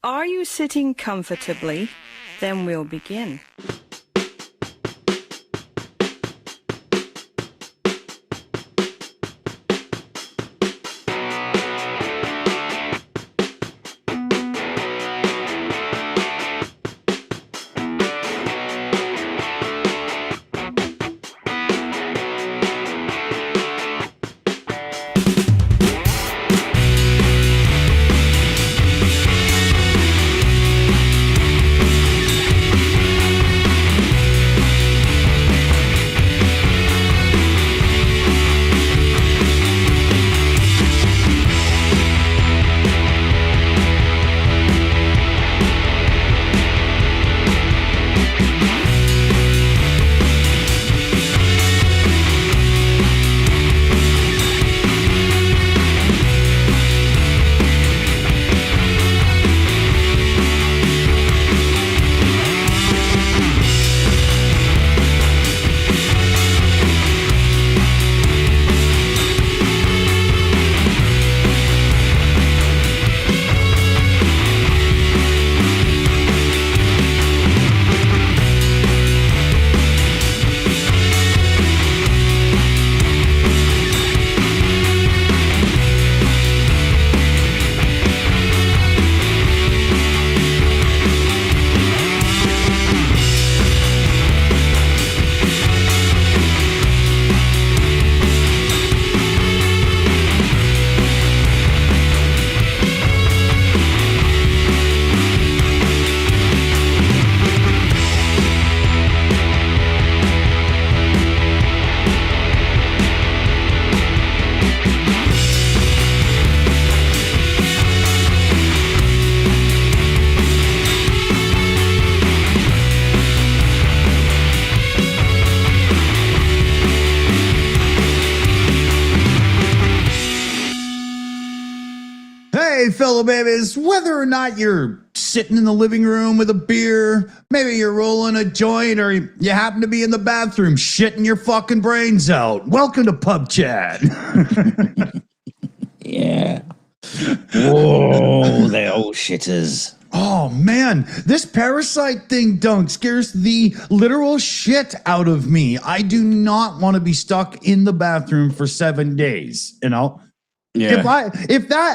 Are you sitting comfortably? Then we'll begin. Hey, fellow babies, whether or not you're sitting in the living room with a beer, maybe you're rolling a joint, or you happen to be in the bathroom shitting your fucking brains out, welcome to Pubchat. Yeah. Whoa, they old shitters. Oh, man, this parasite thing, Dunk, scares the literal shit out of me. I do not want to be stuck in the bathroom for 7 days, you know? Yeah.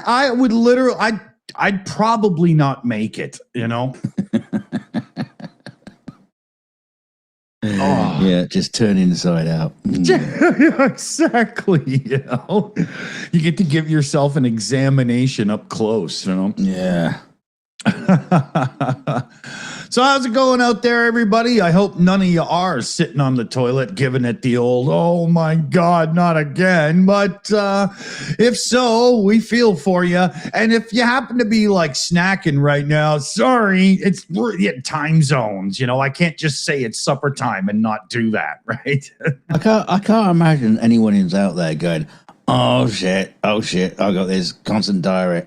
I would literally, I'd probably not make it, you know? Oh. Yeah, just turn inside out. Yeah, exactly. You know, you get to give yourself an examination up close, you know? Yeah. So how's it going out there, everybody? I hope none of you are sitting on the toilet giving it the old, oh my God, not again. But if so, we feel for you. And if you happen to be like snacking right now, sorry, it's time zones. You know, I can't just say it's supper time and not do that, right? I can't imagine anyone who's out there going, oh shit, I got this constant diarrhea.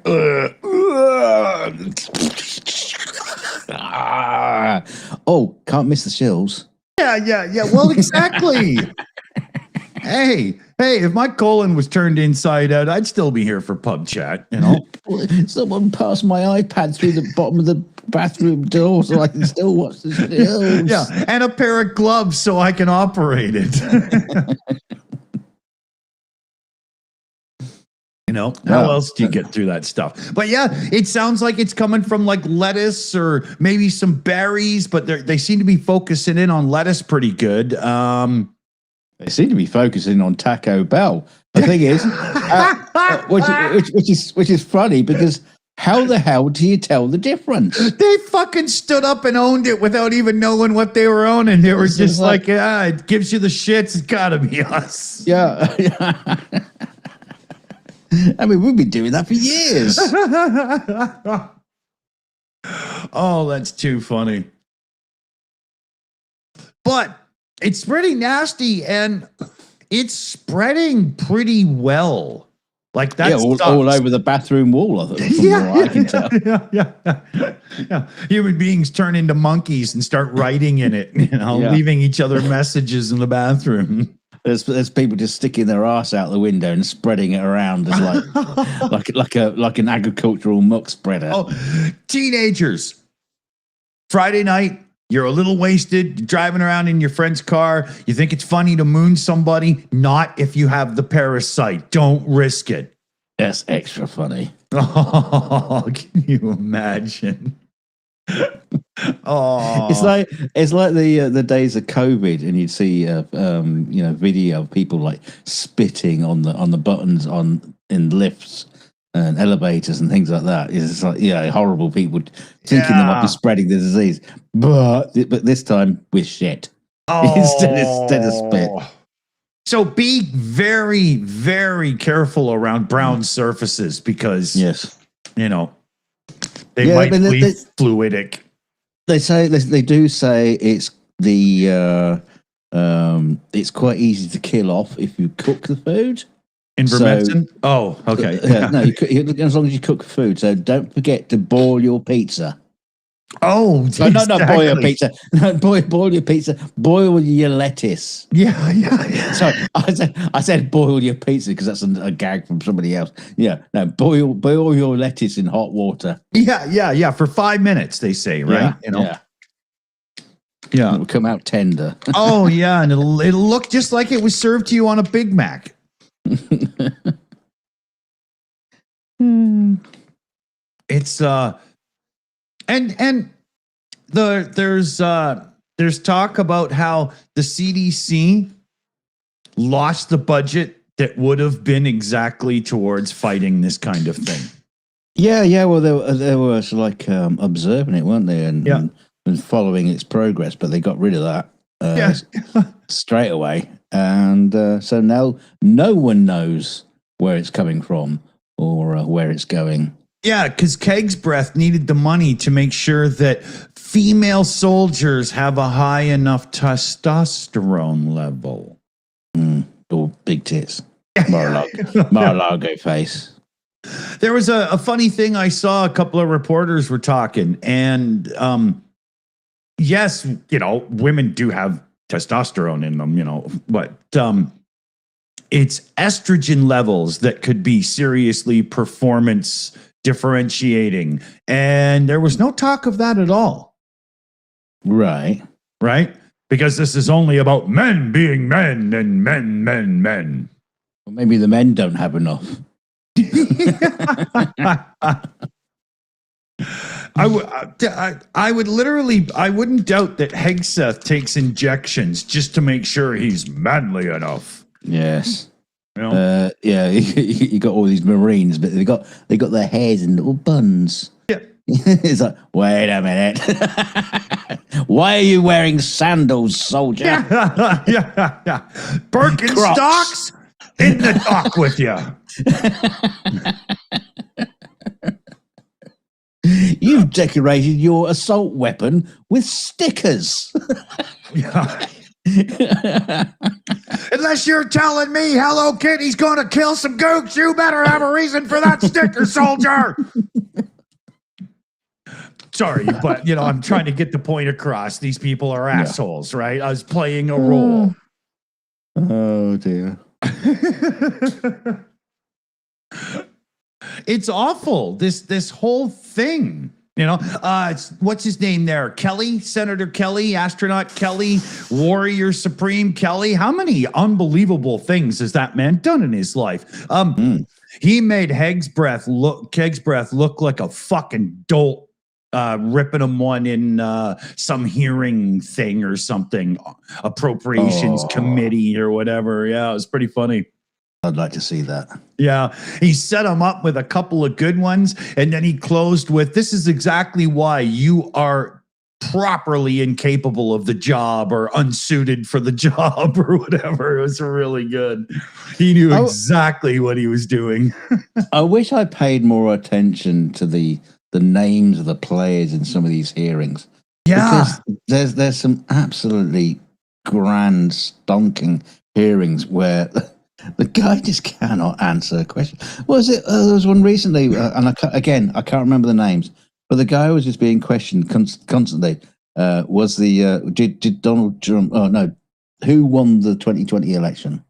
Oh, can't miss the Shills. Yeah. Well, exactly. Hey, if my colon was turned inside out, I'd still be here for Pubchat, you know? Someone passed my iPad through the bottom of the bathroom door so I can still watch the Shills. Yeah, and a pair of gloves so I can operate it. You know, how else do you get through that stuff? But yeah, it sounds like it's coming from like lettuce or maybe some berries, but they seem to be focusing in on lettuce pretty good. They seem to be focusing on Taco Bell. The thing is, which is funny because how the hell do you tell the difference? They fucking stood up and owned it without even knowing what they were owning. They were just like, it gives you the shits. It's got to be us. Yeah. I mean, we've been doing that for years. Oh, that's too funny. But it's pretty nasty, and it's spreading pretty well. Like that's all over the bathroom wall. I can tell. Yeah. Human beings turn into monkeys and start writing in it. You know, leaving each other messages in the bathroom. there's people just sticking their arse out the window and spreading it around as like an agricultural muck spreader. Oh, teenagers. Friday night, you're a little wasted, driving around in your friend's car. You think it's funny to moon somebody? Not if you have the parasite. Don't risk it. That's extra funny. Oh, can you imagine? Oh, it's like the days of COVID, and you'd see video of people like spitting on the buttons in lifts and elevators and things like that. It's like horrible people thinking they might be spreading the disease, but this time with shit instead of spit. So be very, very careful around brown surfaces because they might be fluidic. They do say it's it's quite easy to kill off if you cook the food. Invermectin? Okay. No, as long as you cook food. So don't forget to boil your pizza. Oh, exactly. Not boil your pizza. No, boil your pizza. Boil your lettuce. Yeah. Sorry, I said boil your pizza because that's a gag from somebody else. Yeah, no, boil your lettuce in hot water. Yeah. For 5 minutes, they say, right? Yeah. It'll come out tender. Oh yeah, and it'll look just like it was served to you on a Big Mac. It's and there's talk about how the CDC lost the budget that would have been exactly towards fighting this kind of thing. Yeah. Well, they were like observing it, weren't they, and following its progress, but they got rid of that straight away, and so now no one knows where it's coming from or where it's going. Yeah, because Keg's Breath needed the money to make sure that female soldiers have a high enough testosterone level. Or big tits. Mar-a-Lago face. There was a funny thing I saw. A couple of reporters were talking, and yes, women do have testosterone in them, but it's estrogen levels that could be seriously performance differentiating, and there was no talk of that at all. Right, because this is only about men being men and men. Well, maybe the men don't have enough. I wouldn't doubt that Hegseth takes injections just to make sure he's manly enough. Yes. You got all these Marines, but they got their hairs in little buns. Yeah. It's like, wait a minute. Why are you wearing sandals, soldier? Yeah. Birkenstocks in the dock with you. You've decorated your assault weapon with stickers. Yeah. Unless you're telling me Hello Kitty's going to kill some gooks, you better have a reason for that sticker, soldier. Sorry, but I'm trying to get the point across. These people are assholes, right? I was playing a role. Oh dear. It's awful. This whole thing. What's his name there? Kelly, Senator Kelly, astronaut Kelly, warrior supreme Kelly. How many unbelievable things has that man done in his life? He made Keg's Breath look like a fucking dolt, ripping him one in some hearing thing or something, appropriations committee or whatever. Yeah, it was pretty funny. I'd like to see that. Yeah, he set him up with a couple of good ones, and then he closed with, "This is exactly why you are properly incapable of the job or unsuited for the job," or whatever. It was really good. He knew exactly what he was doing. I wish I paid more attention to the names of the players in some of these hearings. Yeah. Because there's some absolutely grand, stonking hearings where the guy just cannot answer a question. Was it? There was one recently, and I can't remember the names, but the guy was just being questioned constantly. Was did Donald Trump? Oh no, who won the 2020 election,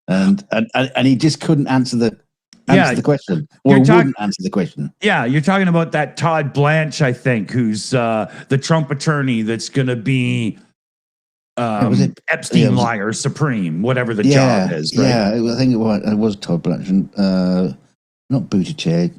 and he just couldn't answer the question, or wouldn't answer the question. Yeah, you're talking about that Todd Blanche, I think, who's the Trump attorney that's going to be Epstein liar supreme, whatever the job is. Right? Yeah, I think it was Todd Blanche, not Buttigieg.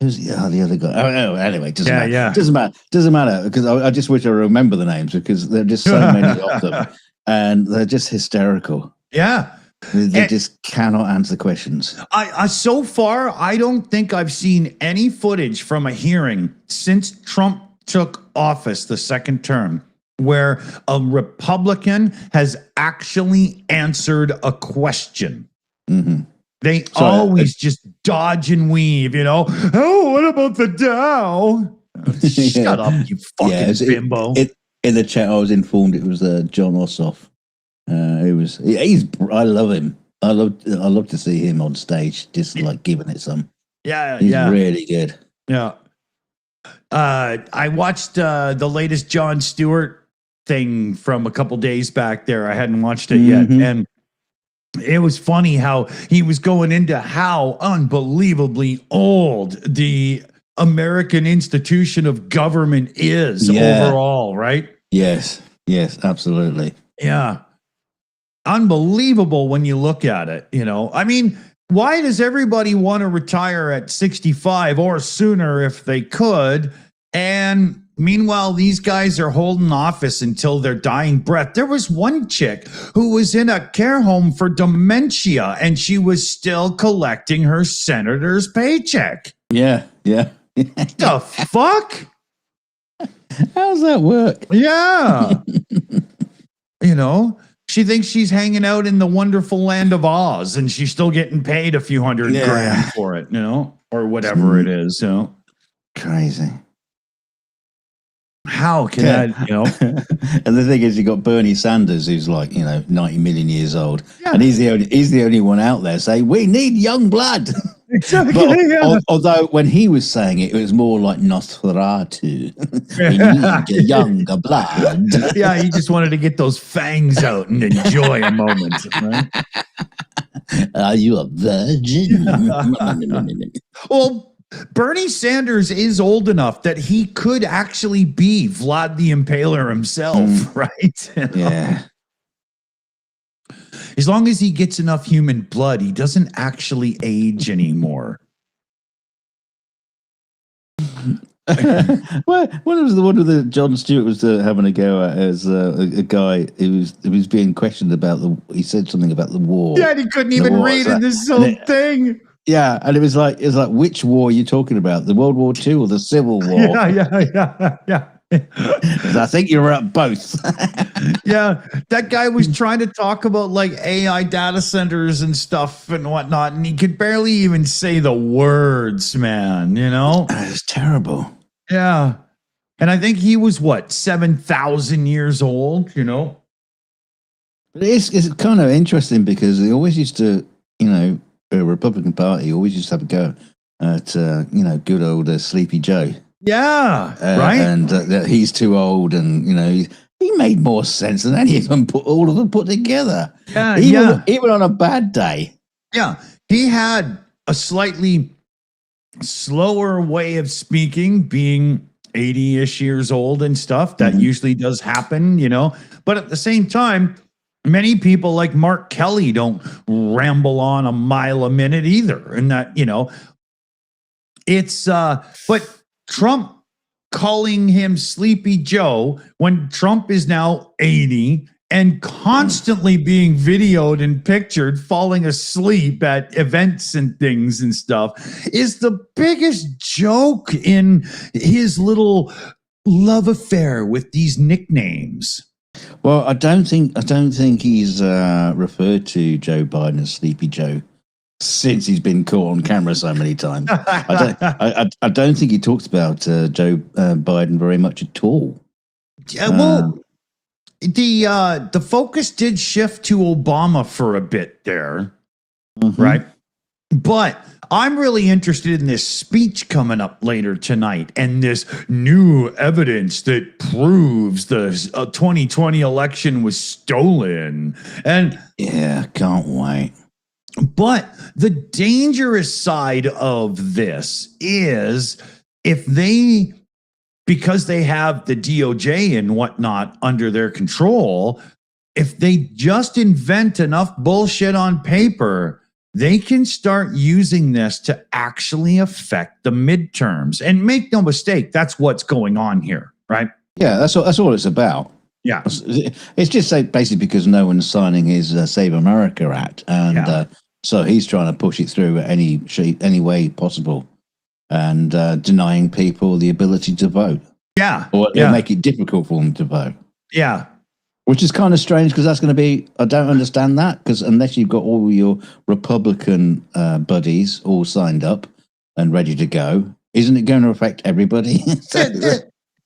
Who's the other guy? Oh, anyway, doesn't matter. Yeah. Doesn't matter because I just wish I remember the names because there are just so many of them, and they're just hysterical. Yeah, they just cannot answer questions. I so far I don't think I've seen any footage from a hearing since Trump took office the second term where a Republican has actually answered a question. Mm-hmm. They always just dodge and weave, Oh, what about the Dow? Shut up, you fucking bimbo. In the chat, I was informed it was John Ossoff. I love him. I love to see him on stage, just like giving it some. Yeah, he's really good. Yeah. I watched the latest Jon Stewart thing from a couple days back there. I hadn't watched it yet. And it was funny how he was going into how unbelievably old the American institution of government is overall, right? Yes, absolutely. Yeah. Unbelievable when you look at it, I mean, why does everybody want to retire at 65 or sooner if they could? And meanwhile, these guys are holding office until their dying breath. There was one chick who was in a care home for dementia, and she was still collecting her senator's paycheck. Yeah. The fuck? How's that work? Yeah. She thinks she's hanging out in the wonderful land of Oz, and she's still getting paid a few $100,000 for it, or whatever it is. Crazy. How can I, And the thing is, you got Bernie Sanders, who's like, 90 million years old, and he's the only one out there saying we need young blood. Exactly. Although when he was saying it, it was more like Nosferatu. We need younger blood. Yeah, he just wanted to get those fangs out and enjoy a moment. Right? Are you a virgin? Well, Bernie Sanders is old enough that he could actually be Vlad the Impaler himself, right? Yeah. As long as he gets enough human blood, he doesn't actually age anymore. Well, one of the Jon Stewart was having a go at as a guy who was being questioned about he said something about the war. Yeah, he couldn't even read in this whole thing. Yeah, and it was like which war are you talking about? The World War II or the Civil War? Yeah. I think you were at both. Yeah, that guy was trying to talk about like AI data centers and stuff and whatnot, and he could barely even say the words, man. It's terrible. Yeah, and I think he was 7,000 years old. But it's kind of interesting because they always used to, the Republican Party always used to have a go at good old Sleepy Joe. Yeah, right. And that he's too old, and he made more sense than any of them all of them put together. Yeah, even on a bad day. Yeah, he had a slightly slower way of speaking, being 80-ish years old and stuff. That usually does happen, But at the same time, many people like Mark Kelly don't ramble on a mile a minute either, and that it's but. Trump calling him Sleepy Joe when Trump is now 80 and constantly being videoed and pictured falling asleep at events and things and stuff is the biggest joke in his little love affair with these nicknames. Well, I don't think he's referred to Joe Biden as Sleepy Joe since he's been caught on camera so many times. I don't think he talks about Joe Biden very much at all. Yeah, well, the focus did shift to Obama for a bit there, right? But I'm really interested in this speech coming up later tonight and this new evidence that proves the 2020 election was stolen. And Yeah, can't wait. but the dangerous side of this is if they, because they have the DOJ and whatnot under their control, if they just invent enough bullshit on paper, they can start using this to actually affect the midterms. And make no mistake, that's what's going on here, right? Yeah, that's all it's about. Yeah. It's just basically because no one's signing his Save America Act, and so he's trying to push it through any way possible, and denying people the ability to vote. Yeah. Or make it difficult for them to vote. Yeah. Which is kind of strange because that's going to be, I don't understand that, because unless you've got all your Republican buddies all signed up and ready to go, isn't it going to affect everybody?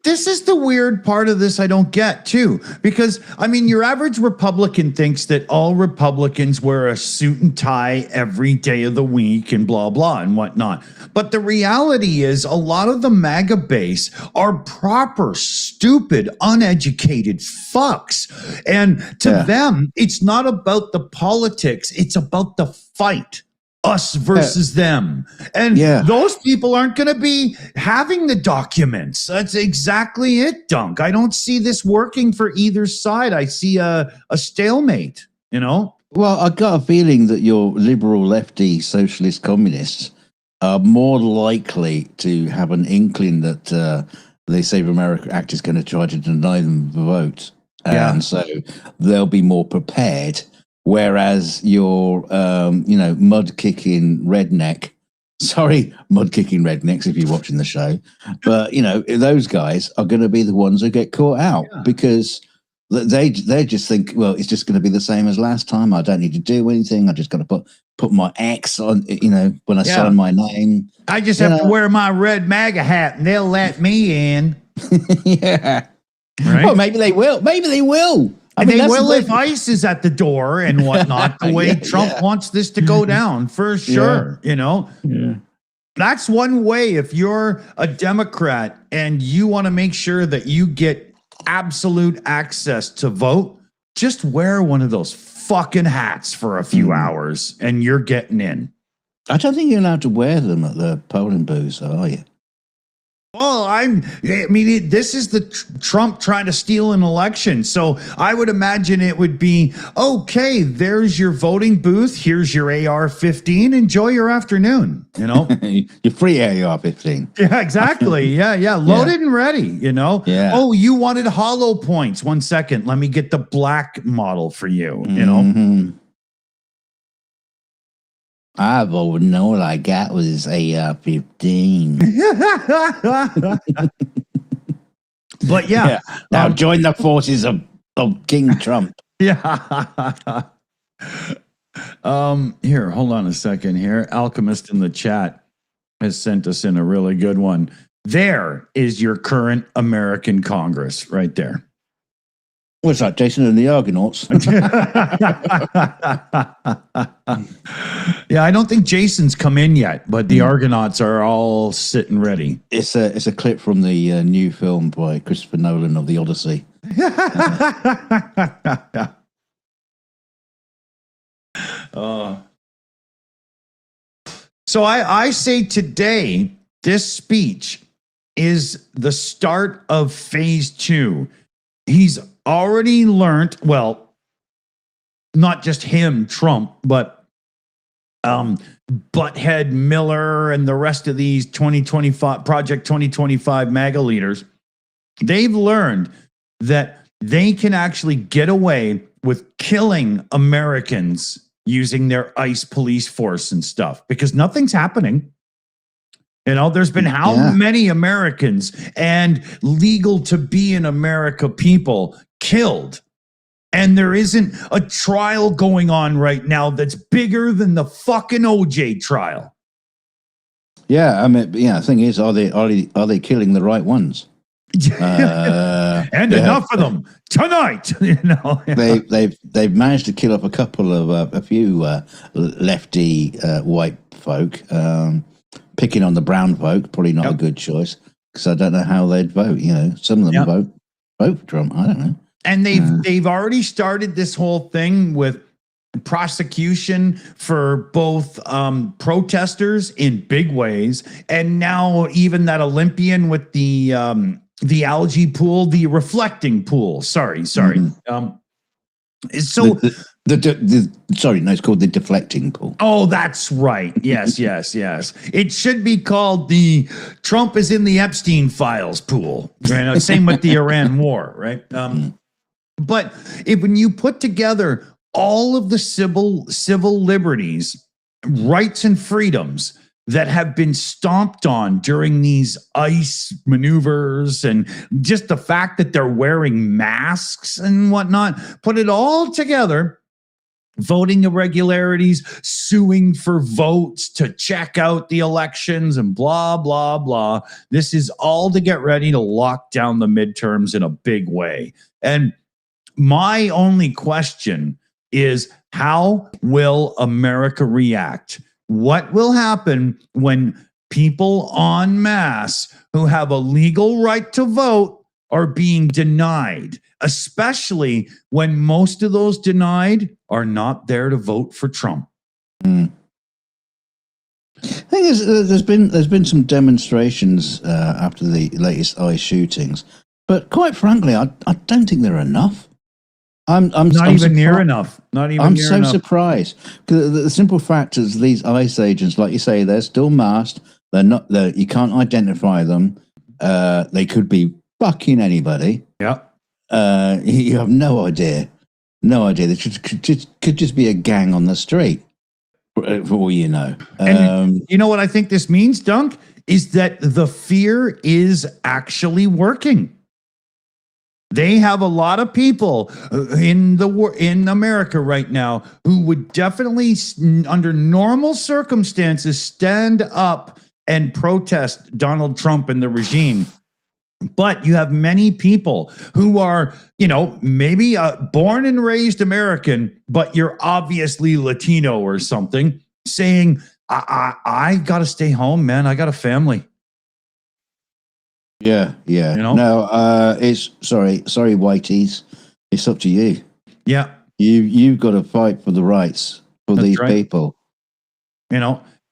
This is the weird part of this I don't get, too, because, I mean, your average Republican thinks that all Republicans wear a suit and tie every day of the week and blah, blah, and whatnot. But the reality is a lot of the MAGA base are proper, stupid, uneducated fucks. And to them, it's not about the politics. It's about the fight. Us versus them. And those people aren't going to be having the documents. That's exactly it, Dunk. I don't see this working for either side. I see a stalemate, you know? Well, I got a feeling that your liberal, lefty, socialist communists are more likely to have an inkling that the Save America Act is going to try to deny them the vote. And so they'll be more prepared. Whereas your, mud-kicking rednecks, if you're watching the show, but, those guys are going to be the ones who get caught out because they just think, well, it's just going to be the same as last time. I don't need to do anything. I just got to put my X on, when I sign my name. I just have to wear my red MAGA hat and they'll let me in. Yeah. Right? Well, maybe they will. Maybe they will. I mean, they will if ICE is at the door and whatnot, the way Trump wants this to go down, for sure, Yeah. That's one way. If you're a Democrat and you want to make sure that you get absolute access to vote, just wear one of those fucking hats for a few hours and you're getting in. I don't think you're allowed to wear them at the polling booths, are you? Well, this is the Trump trying to steal an election. So I would imagine it would be, okay, there's your voting booth. Here's your AR-15. Enjoy your afternoon, Your free AR-15. Yeah, exactly. Yeah. Loaded and ready, Yeah. Oh, you wanted hollow points. 1 second. Let me get the black model for you, I've all I got was AR-15. But now join the forces of King Trump. Yeah. Here, hold on a second here. Alchemist in the chat has sent us in a really good one. There is your current American Congress right there. What's that, Jason and the Argonauts? Yeah, I don't think Jason's come in yet, but the Argonauts are all sitting ready. It's a clip from the new film by Christopher Nolan of The Odyssey. So I say today, this speech is the start of phase 2. He's already learned, well, not just him, Trump, but Butthead Miller and the rest of these 2025 Project 2025 MAGA leaders, they've learned that they can actually get away with killing Americans using their ICE police force and stuff because nothing's happening. There's been how many Americans and legal to be in America people killed. And there isn't a trial going on right now that's bigger than the fucking OJ trial. Yeah, I mean, the thing is, are they killing the right ones? And enough of them tonight. They've managed to kill off a couple of a few lefty white folk, picking on the brown folk, probably not a good choice, because I don't know how they'd vote. You know, some of them vote for Trump. I don't know. And they've already started this whole thing with prosecution for both protesters in big ways, and now even that Olympian with the algae pool, the reflecting pool. Sorry. Mm-hmm. So sorry, no, it's called the deflecting pool. Oh, that's right. Yes. It should be called the Trump is in the Epstein files pool. Right? Same with the Iran war, right? But when you put together all of the civil liberties, rights, and freedoms that have been stomped on during these ICE maneuvers, and just the fact that they're wearing masks and whatnot, put it all together, voting irregularities, suing for votes to check out the elections, and blah, blah, blah. This is all to get ready to lock down the midterms in a big way. And my only question is, how will America react? What will happen when people en masse who have a legal right to vote are being denied, especially when most of those denied are not there to vote for Trump? The thing is, there's been some demonstrations after the latest ICE shootings, but quite frankly, I don't think there are enough. I'm not even near enough. Not even. I'm so surprised. The simple fact is, these ICE agents, like you say, they're still masked. They're not. You can't identify them. They could be fucking anybody. Yeah. You have no idea. No idea. They could just be a gang on the street, for all you know. And you know what I think this means, Dunk, is that the fear is actually working. They have a lot of people in America right now who would definitely, under normal circumstances, stand up and protest Donald Trump and the regime. But you have many people who are, maybe born and raised American, but you're obviously Latino or something, saying, I got to stay home, man. I got a family. Yeah. No, it's sorry, whiteys. It's up to you. Yeah. You've got to fight for the rights for these people.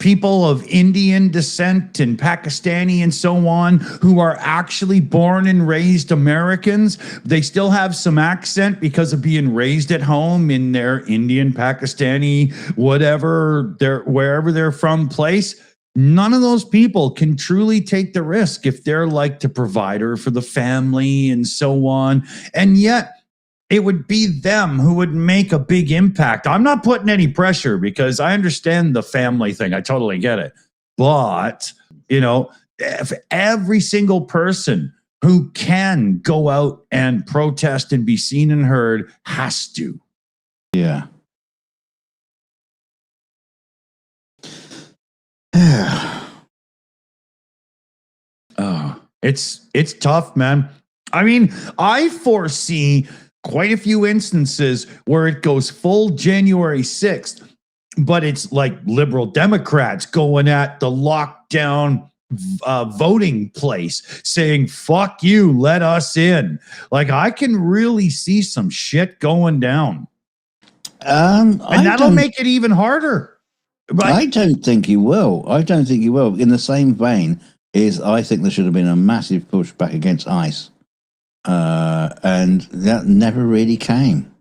People of Indian descent and Pakistani and so on, who are actually born and raised Americans. They still have some accent because of being raised at home in their Indian, Pakistani, wherever they're from place. None of those people can truly take the risk if they're like the provider for the family and so on. And yet it would be them who would make a big impact. I'm not putting any pressure because I understand the family thing. I totally get it. But, if every single person who can go out and protest and be seen and heard has to. Yeah. It's tough, man. I mean, I foresee quite a few instances where it goes full January 6th, but it's like liberal Democrats going at the lockdown voting place saying, fuck you, let us in. Like, I can really see some shit going down. And that'll make it even harder. Right? I don't think he will. In the same vein, I think there should have been a massive pushback against ICE. And that never really came.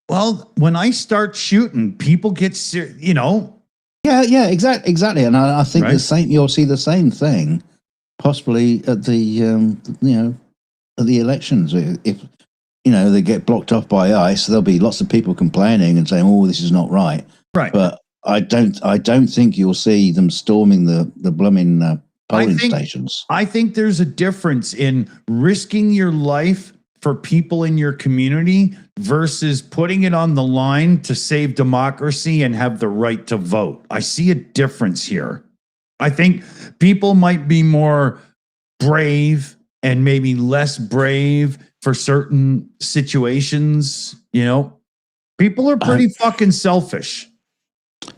Well, when I start shooting, people get serious, Yeah, exactly. And I think you'll see the same thing, possibly at the at the elections. If they get blocked off by ICE, there'll be lots of people complaining and saying, "Oh, this is not right." Right. But I don't think you'll see them storming the blooming polling stations. I think there's a difference in risking your life for people in your community versus putting it on the line to save democracy and have the right to vote. I see a difference here. I think people might be more brave and maybe less brave for certain situations. People are pretty fucking selfish.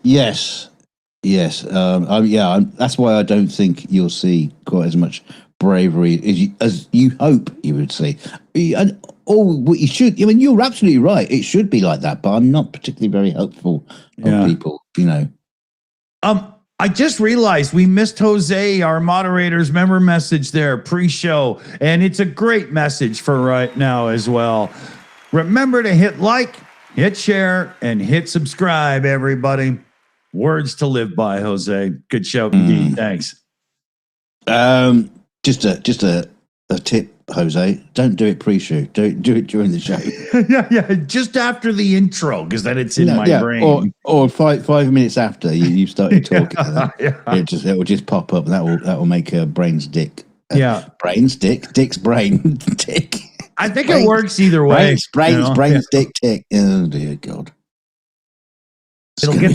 Yes. Yes. That's why I don't think you'll see quite as much bravery as you hope you would see. What you should. I mean, you're absolutely right. It should be like that, but I'm not particularly very hopeful of people. I just realized we missed Jose, our moderator's member message there pre-show, and it's a great message for right now as well. Remember to hit like, hit share, and hit subscribe, everybody. Words to live by, Jose. Good show, indeed. Thanks. Just a tip, Jose. Don't do it pre-show. Don't do it during the show. yeah. Just after the intro, because then it's in my brain. Or 5 minutes after you started talking. It will just pop up. That will make Brain's dick. Brain's dick. Dick's brain. Dick. I think it works either way. Brain's dick. Tick. Oh dear God. It'll get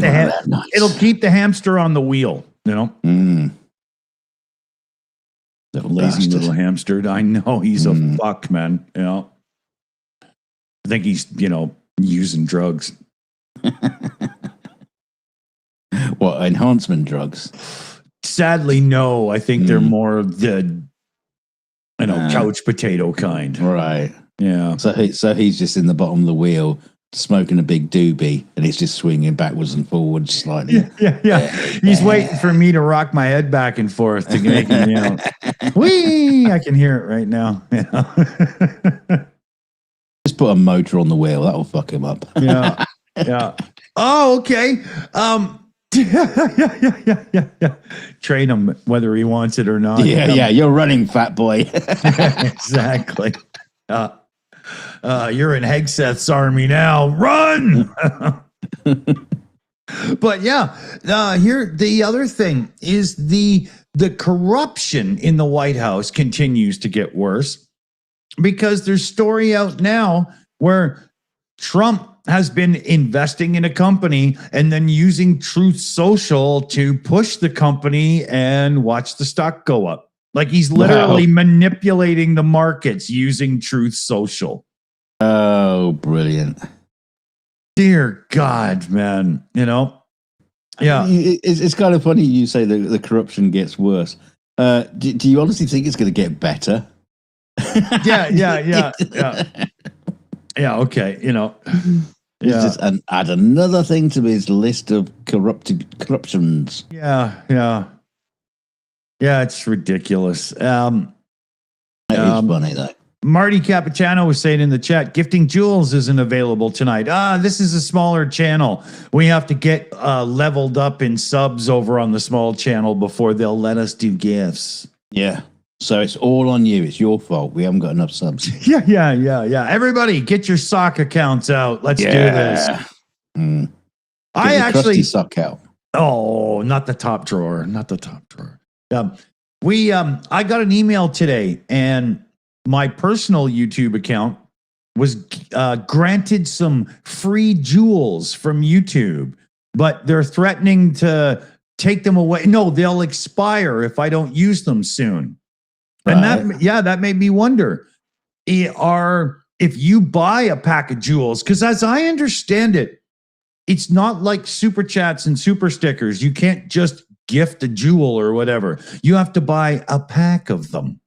it'll keep the hamster on the wheel. Lazy little hamster. I know he's a fuck, man. I think he's, using drugs. What, enhancement drugs? Sadly, no. I think they're more of the, couch potato kind. Right. Yeah. So he's just in the bottom of the wheel, smoking a big doobie, and he's just swinging backwards and forwards slightly. Yeah. He's waiting for me to rock my head back and forth to make him, whee! I can hear it right now. Just put a motor on the wheel. That'll fuck him up. Yeah. Oh, okay. Yeah. Train him whether he wants it or not. Yeah. You're running, fat boy. Exactly. You're in Hegseth's army now. Run! But here the other thing is the corruption in the White House continues to get worse because there's story out now where Trump has been investing in a company and then using Truth Social to push the company and watch the stock go up. Like he's literally manipulating the markets using Truth Social. Oh, brilliant. Dear God, man. Yeah. It's kind of funny you say that the corruption gets worse. Do you honestly think it's going to get better? Yeah. Yeah, okay. Just add another thing to his list of corruptions. Yeah, it's ridiculous. That is funny, though. Marty Cappuccino was saying in the chat, gifting jewels isn't available tonight. This is a smaller channel. We have to get leveled up in subs over on the small channel before they'll let us do gifts. Yeah. So it's all on you. It's your fault. We haven't got enough subs. Yeah. Everybody, get your sock accounts out. Let's do this. I actually sock out. Oh, not the top drawer. I got an email today, and my personal YouTube account was granted some free jewels from YouTube, but they're threatening to take them away. No, they'll expire if I don't use them soon. And that made me wonder, if you buy a pack of jewels, because as I understand it, it's not like super chats and super stickers. You can't just gift a jewel or whatever. You have to buy a pack of them.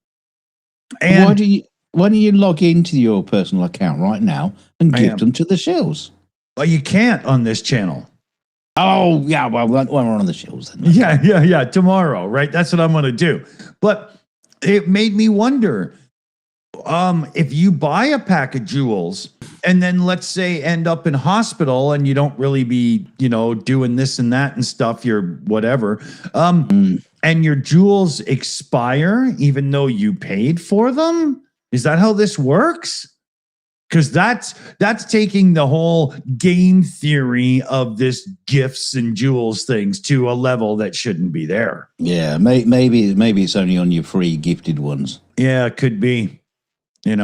And why don't you log into your personal account right now and gift them to the Shills? Well, you can't on this channel. Oh, yeah. Well, we're on the Shills then. Yeah. Tomorrow, right? That's what I'm going to do. But it made me wonder, if you buy a pack of jewels and then let's say end up in hospital and you don't really be, doing this and that and stuff, you're whatever, and your jewels expire even though you paid for them. Is that how this works? Because that's taking the whole game theory of this gifts and jewels things to a level that shouldn't be there. Yeah, maybe it's only on your free gifted ones. Yeah, it could be. I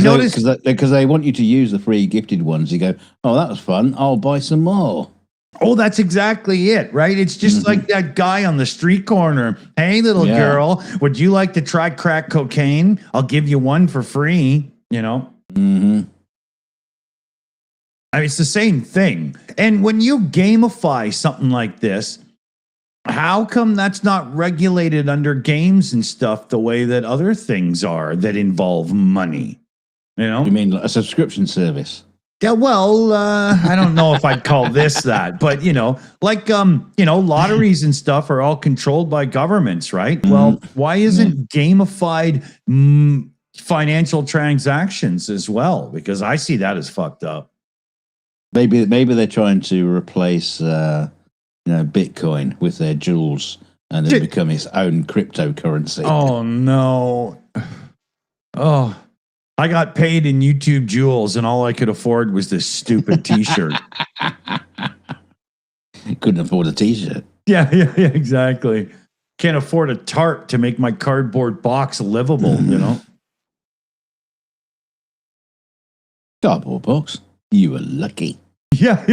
noticed because they want you to use the free gifted ones. You go, oh, that was fun. I'll buy some more. Oh, that's exactly it, right? It's just like that guy on the street corner. Hey, little girl, would you like to try crack cocaine? I'll give you one for free. And I mean, it's the same thing. And when you gamify something like this, how come that's not regulated under games and stuff the way that other things are that involve money? You know? You mean like a subscription service? Yeah, well, I don't know if I'd call this that, but like lotteries and stuff are all controlled by governments, right? Well, why isn't gamified financial transactions as well? Because I see that as fucked up. Maybe they're trying to replace Bitcoin with their jewels and then become its own cryptocurrency. Oh no. Oh. I got paid in YouTube jewels, and all I could afford was this stupid T-shirt. Couldn't afford a T-shirt. Yeah, exactly. Can't afford a tarp to make my cardboard box livable, Cardboard box? You were lucky. Yeah.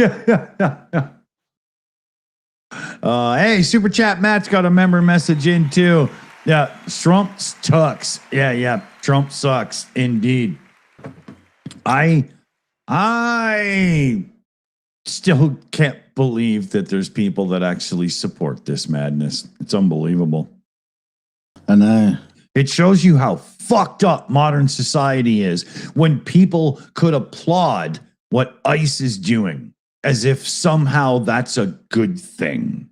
Hey, Super Chat Matt's got a member message in too. Yeah, Trump sucks. Yeah, Trump sucks indeed. I still can't believe that there's people that actually support this madness. It's unbelievable. I know. It shows you how fucked up modern society is when people could applaud what ICE is doing as if somehow that's a good thing.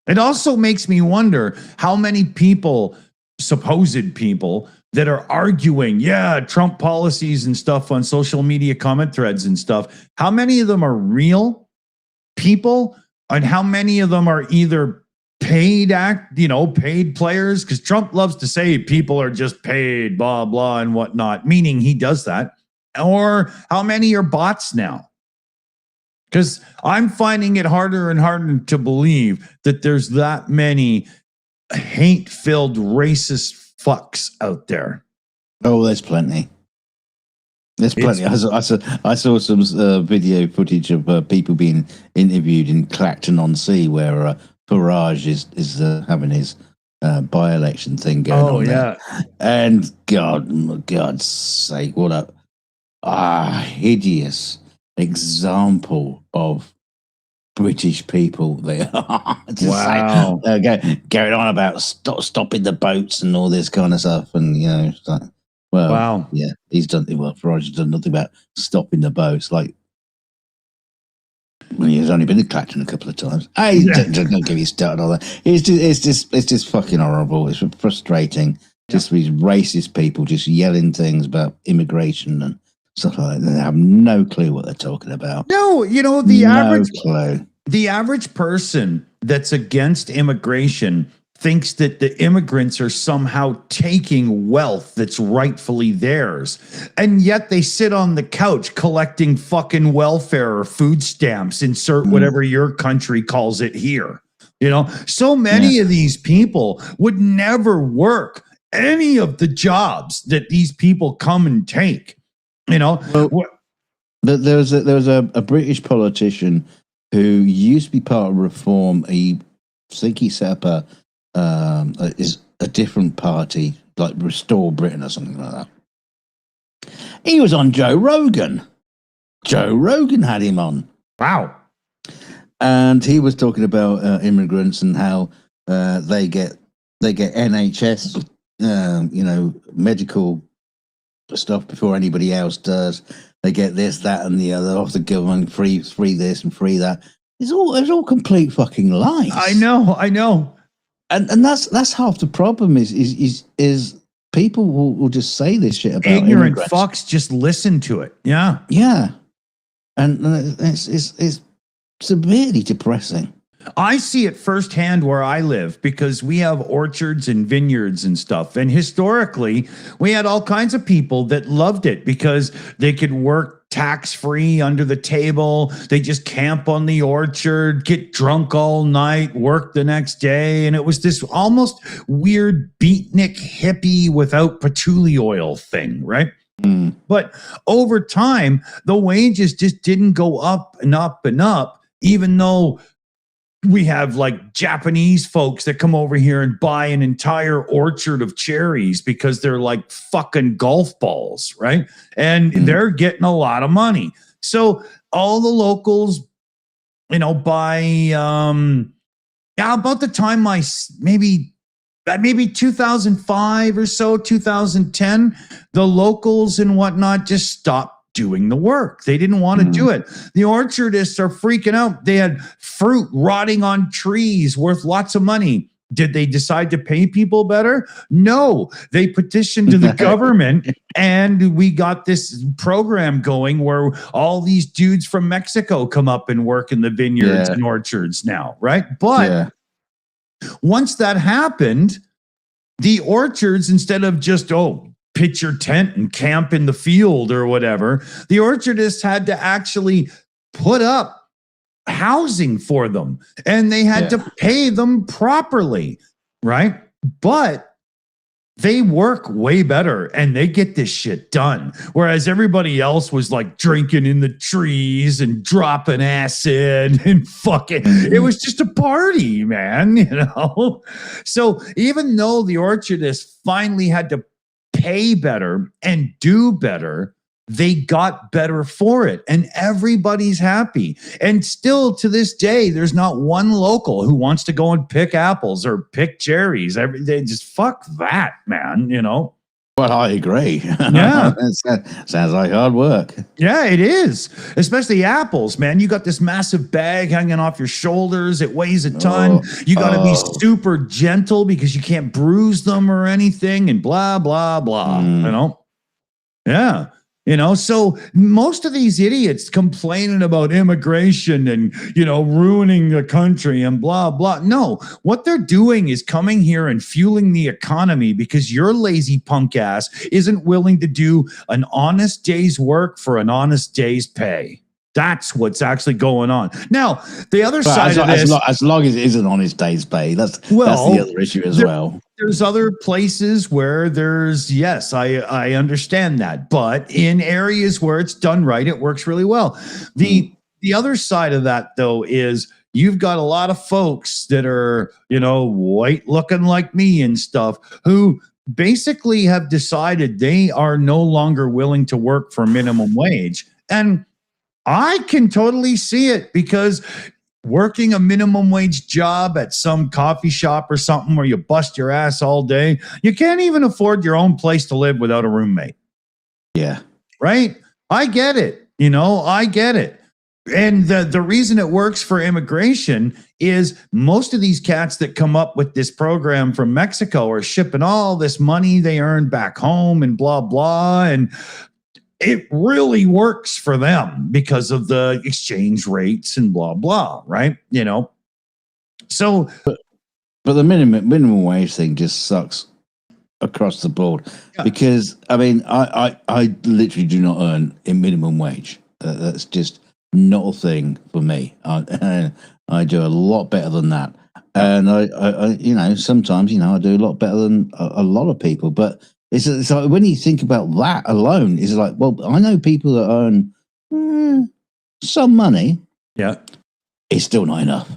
It also makes me wonder how many people, supposed people, that are arguing, Trump policies and stuff on social media comment threads and stuff, how many of them are real people and how many of them are either paid players? Because Trump loves to say people are just paid, blah, blah, and whatnot, meaning he does that. Or how many are bots now? Because I'm finding it harder and harder to believe that there's that many hate-filled racist fucks out there. Oh, there's plenty. There's plenty. I saw some video footage of people being interviewed in Clacton-on-Sea where Farage is having his by-election thing going on there. And God's sake, what a hideous example of British people they are. Wow. Going on about stopping the boats and all this kind of stuff. And, it's like, well, wow. Yeah, Farage has done nothing about stopping the boats. Like, he's only been in Clacton a couple of times. Don't get me started on that. It's just fucking horrible. It's frustrating. Just these racist people just yelling things about immigration and stuff like that. They have no clue what they're talking about. No, the average person that's against immigration thinks that the immigrants are somehow taking wealth that's rightfully theirs. And yet they sit on the couch collecting fucking welfare or food stamps, insert whatever your country calls it here. So many of these people would never work any of the jobs that these people come and take. Well, there was a British politician who used to be part of Reform. I think he set up a different party, like Restore Britain or something like that. He was on Joe Rogan. Joe Rogan had him on. Wow. And he was talking about immigrants and how they get NHS, medical stuff before anybody else does. They get this, that, and the other off the government, free this and free that. It's all complete fucking lies. I know. And that's half the problem is people will just say this shit about ignorant immigrants. fucks just listen to it. Yeah. And it's severely depressing. I see it firsthand where I live because we have orchards and vineyards and stuff. And historically, we had all kinds of people that loved it because they could work tax-free under the table. They just camp on the orchard, get drunk all night, work the next day. And it was this almost weird beatnik hippie without patchouli oil thing, right? But over time, the wages just didn't go up and up and up, even though we have like Japanese folks that come over here and buy an entire orchard of cherries because they're like fucking golf balls, right? And they're getting a lot of money. So all the locals, by about the time maybe 2005 or so, 2010, the locals and whatnot just stopped doing the work. They didn't want to do it. The orchardists are freaking out. They had fruit rotting on trees worth lots of money. Did they decide to pay people better? No, they petitioned to the government, and we got this program going where all these dudes from Mexico come up and work in the vineyards and orchards now, right? But once that happened, the orchards, instead of just, pitch your tent and camp in the field or whatever, the orchardists had to actually put up housing for them, and they had to pay them properly, right? But they work way better and they get this shit done. Whereas everybody else was like drinking in the trees and dropping acid and fucking, it was just a party, man, So even though the orchardists finally had to pay better and do better, they got better for it, and everybody's happy. And still to this day, there's not one local who wants to go and pick apples or pick cherries. They just fuck that, man, Well, I agree. Yeah. Sounds like hard work. Yeah, it is. Especially apples, man. You got this massive bag hanging off your shoulders. It weighs a ton. You got to be super gentle because you can't bruise them or anything, and blah, blah, blah, Yeah. So most of these idiots complaining about immigration and, ruining the country and blah, blah. No, what they're doing is coming here and fueling the economy because your lazy punk ass isn't willing to do an honest day's work for an honest day's pay. That's what's actually going on. Now, the other side of this... As long as it isn't on his day's pay, that's the other issue as well. There's other places where yes, I understand that. But in areas where it's done right, it works really well. The other side of that, though, is you've got a lot of folks that are, white looking like me and stuff who basically have decided they are no longer willing to work for minimum wage. And I can totally see it, because working a minimum wage job at some coffee shop or something where you bust your ass all day, you can't even afford your own place to live without a roommate. Yeah. Right? I get it. I get it. And the reason it works for immigration is most of these cats that come up with this program from Mexico are shipping all this money they earn back home and blah, blah. And it really works for them because of the exchange rates and blah, blah, right? So. But the minimum wage thing just sucks across the board, because, I literally do not earn a minimum wage. That's just not a thing for me. I do a lot better than that. And I sometimes, I do a lot better than a lot of people, but it's like when you think about that alone, it's like, well, I know people that earn some money. Yeah. It's still not enough.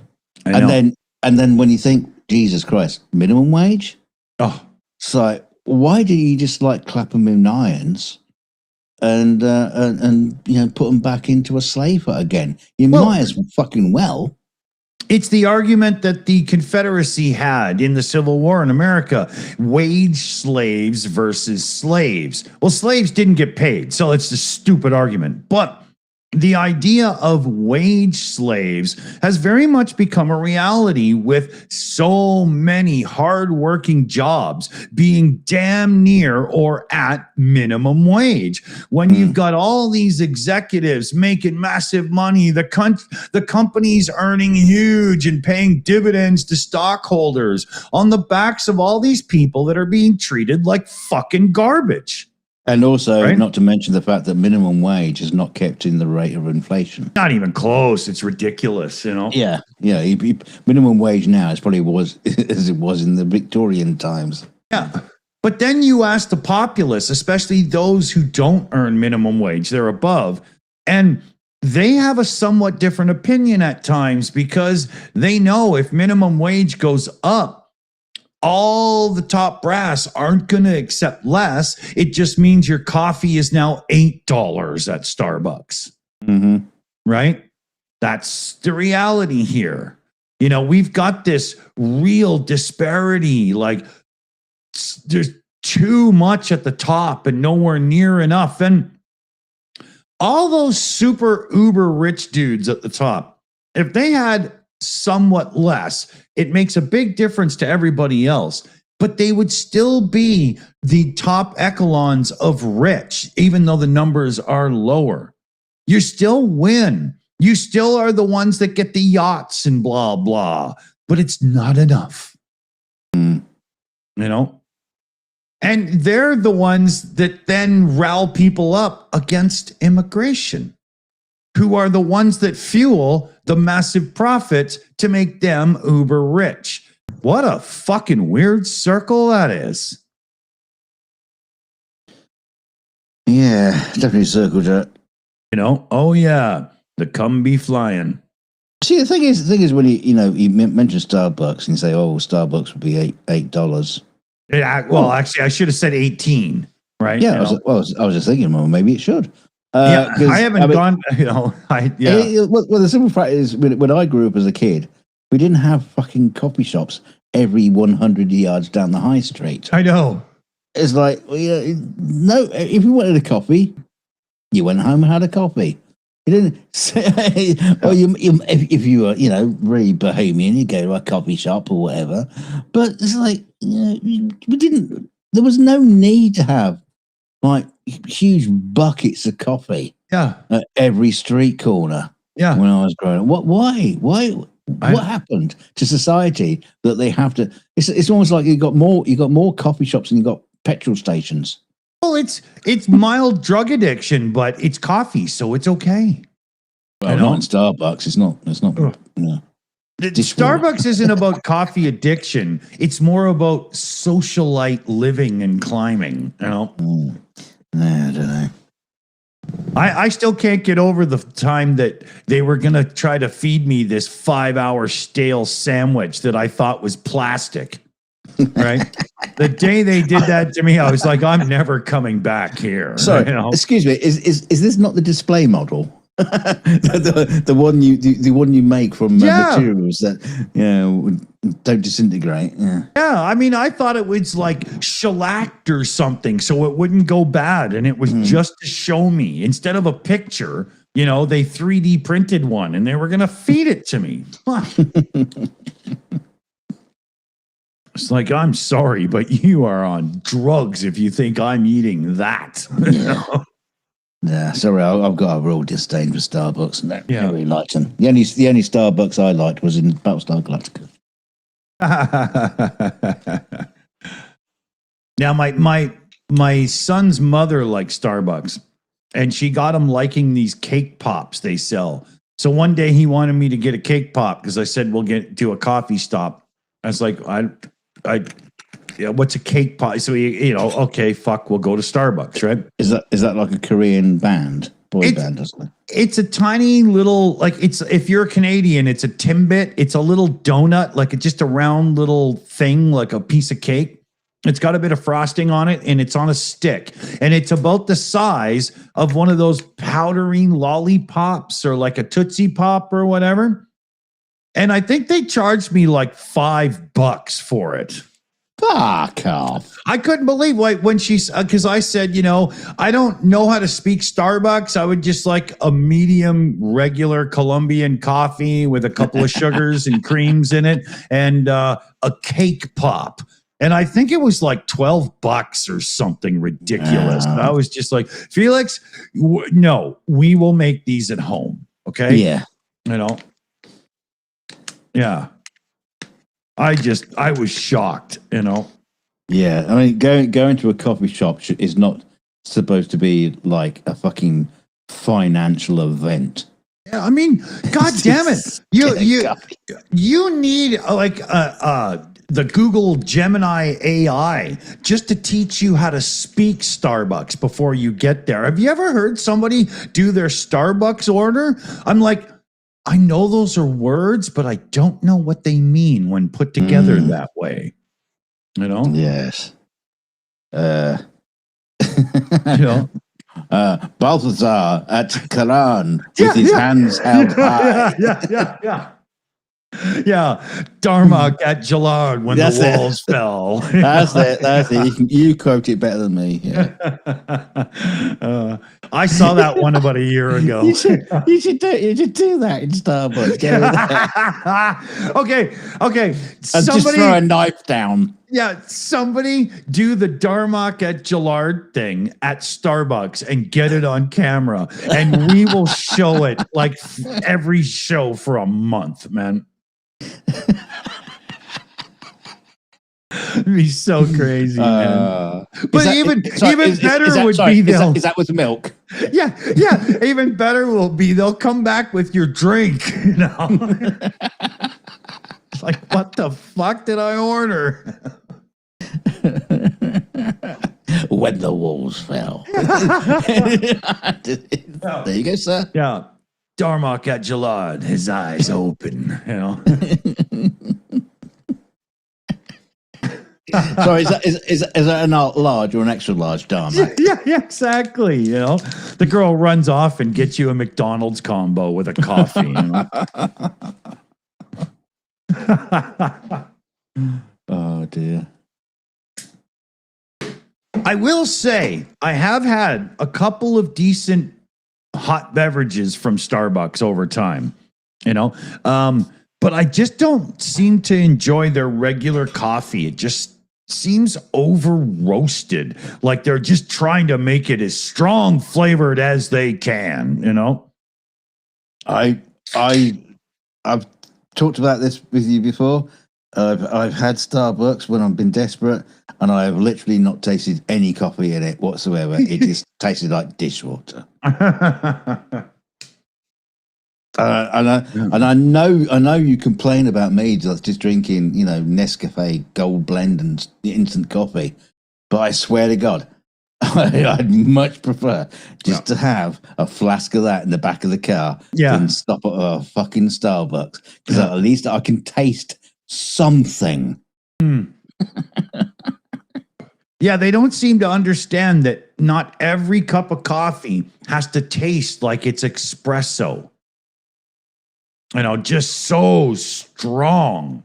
And then when you think, Jesus Christ, minimum wage? Oh. It's like, why do you just clap them in irons and put them back into a slave hut again? You might as fucking well. It's the argument that the Confederacy had in the Civil War in America: wage slaves versus slaves. Well, slaves didn't get paid, so it's a stupid argument. But the idea of wage slaves has very much become a reality, with so many hardworking jobs being damn near or at minimum wage. When you've got all these executives making massive money, the company's earning huge and paying dividends to stockholders on the backs of all these people that are being treated like fucking garbage. And also, not to mention the fact that minimum wage is not kept in the rate of inflation. Not even close. It's ridiculous, Yeah. Minimum wage now is probably as it was in the Victorian times. Yeah. But then you ask the populace, especially those who don't earn minimum wage, they're above, and they have a somewhat different opinion at times, because they know if minimum wage goes up, all the top brass aren't going to accept less. It just means your coffee is now $8 at Starbucks. Mm-hmm. right? That's the reality here. We've got this real disparity. Like there's too much at the top and nowhere near enough. And all those super uber rich dudes at the top, if they had somewhat less, it makes a big difference to everybody else. But they would still be the top echelons of rich, even though the numbers are lower. You still win. You still are the ones that get the yachts and blah, blah. But it's not enough. And they're the ones that then rile people up against immigration, who are the ones that fuel the massive profits to make them uber rich. What a fucking weird circle that is. Yeah, definitely circled that. Oh yeah, the come be flying. See, the thing is when you mention Starbucks and you say, oh, Starbucks would be $8. Yeah, well, actually, I should have said 18, right? Yeah, I was just thinking, well, maybe it should. I haven't gone. Well, the simple fact is, when I grew up as a kid, we didn't have fucking coffee shops every 100 yards down the high street. I know. It's like, no, if you wanted a coffee, you went home and had a coffee. You didn't say, or if you were, really bohemian, you go to a coffee shop or whatever. But it's like, we didn't, there was no need to have like huge buckets of coffee at every street corner when I was growing up. Why? What happened to society that they have to? It's almost like you got more coffee shops than you got petrol stations. Well, it's mild drug addiction, but it's coffee, so it's okay. Well, not in Starbucks. It's not. Starbucks isn't about coffee addiction. It's more about socialite living and climbing. I don't know. I still can't get over the time that they were going to try to feed me this 5-hour stale sandwich that I thought was plastic. Right? The day they did that to me, I was like, I'm never coming back here. Sorry, excuse me. Is this not the display model? the one you make from materials that don't disintegrate. Yeah. I mean, I thought it was like shellacked or something, so it wouldn't go bad, and it was just to show me instead of a picture. They 3D printed one, and they were going to feed it to me. It's like, I'm sorry, but you are on drugs if you think I'm eating that. Yeah, sorry, I've got a real disdain for Starbucks, and I really liked them. The only Starbucks I liked was in Battlestar Galactica. Now, my son's mother likes Starbucks, and she got him liking these cake pops they sell. So one day he wanted me to get a cake pop because I said we'll get to a coffee stop. I was like, what's a cake pop? So okay, fuck, we'll go to Starbucks, right? Is that like a Korean band, boy band, isn't it? It's a tiny little, like, it's, if you're a Canadian, it's a Timbit. It's a little donut, like just a round little thing, like a piece of cake. It's got a bit of frosting on it, and it's on a stick, and it's about the size of one of those powdery lollipops or like a Tootsie Pop or whatever. And I think they charged me like $5 for it. Fuck off. I couldn't believe when she's, because I said, I don't know how to speak Starbucks. I would just like a medium regular Colombian coffee with a couple of sugars and creams in it and a cake pop. And I think it was like $12 or something ridiculous. And I was just like, Felix, no, we will make these at home. Okay. Yeah. Yeah. I was shocked, Yeah, I mean, going to a coffee shop is not supposed to be like a fucking financial event. Yeah, I mean, God damn it, you need like the Google Gemini AI just to teach you how to speak Starbucks before you get there. Have you ever heard somebody do their Starbucks order? I'm like, I know those are words, but I don't know what they mean when put together that way. Yes. Balthazar at Quran with his hands held high. Yeah, Darmok at Gillard when That's the it. walls fell. That's it. You quote it better than me. Yeah. I saw that one about a year ago. You should do that in Starbucks. Get it there. Okay. And just throw a knife down. Yeah, somebody do the Darmok at Gillard thing at Starbucks and get it on camera, and we will show it like every show for a month, man. It'd be so crazy, man. But even better would be is that with milk? Yeah. Even better will be they'll come back with your drink. You know, it's like, what the fuck did I order? When the walls fell. There you go, sir. Yeah. Darmok at Gillard, his eyes open, you know. Sorry, is that an large or an extra large Darmok? Yeah, exactly. You know, the girl runs off and gets you a McDonald's combo with a coffee. You know? Oh dear. I will say I have had a couple of decent hot beverages from Starbucks over time, you know, but I just don't seem to enjoy their regular coffee. It just seems over roasted, like they're just trying to make it as strong flavored as they can, you know. I've talked about this with you before. I've had Starbucks when I've been desperate, and I have literally not tasted any coffee in it whatsoever. It just tasted like dishwater. And I know you complain about me just drinking, you know, Nescafe Gold Blend and instant coffee, but I swear to God, I'd much prefer just to have a flask of that in the back of the car than stop at a fucking Starbucks, because at least I can taste something. Yeah, they don't seem to understand that not every cup of coffee has to taste like it's espresso. You know, just so strong.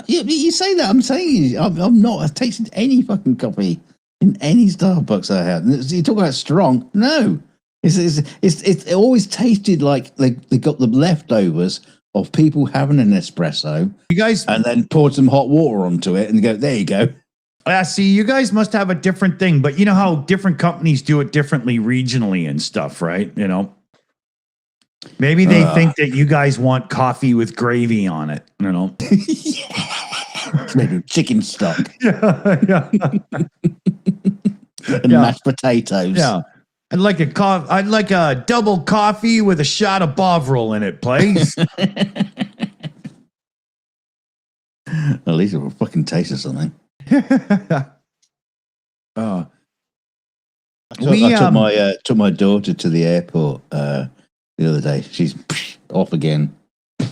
You say that. I'm saying I'm not. I've tasted any fucking coffee in any Starbucks I had. You talk about strong. No, it's always tasted like they got the leftovers of people having an espresso. You guys, and then poured some hot water onto it and go, there you go. See, you guys must have a different thing, but you know how different companies do it differently regionally and stuff, right? You know, maybe they think that you guys want coffee with gravy on it, you know. Maybe chicken stock. Yeah. And mashed potatoes. Yeah. I'd like a double coffee with a shot of Bovril in it, please. At least it will fucking taste of something. I took my daughter to the airport the other day. She's off again.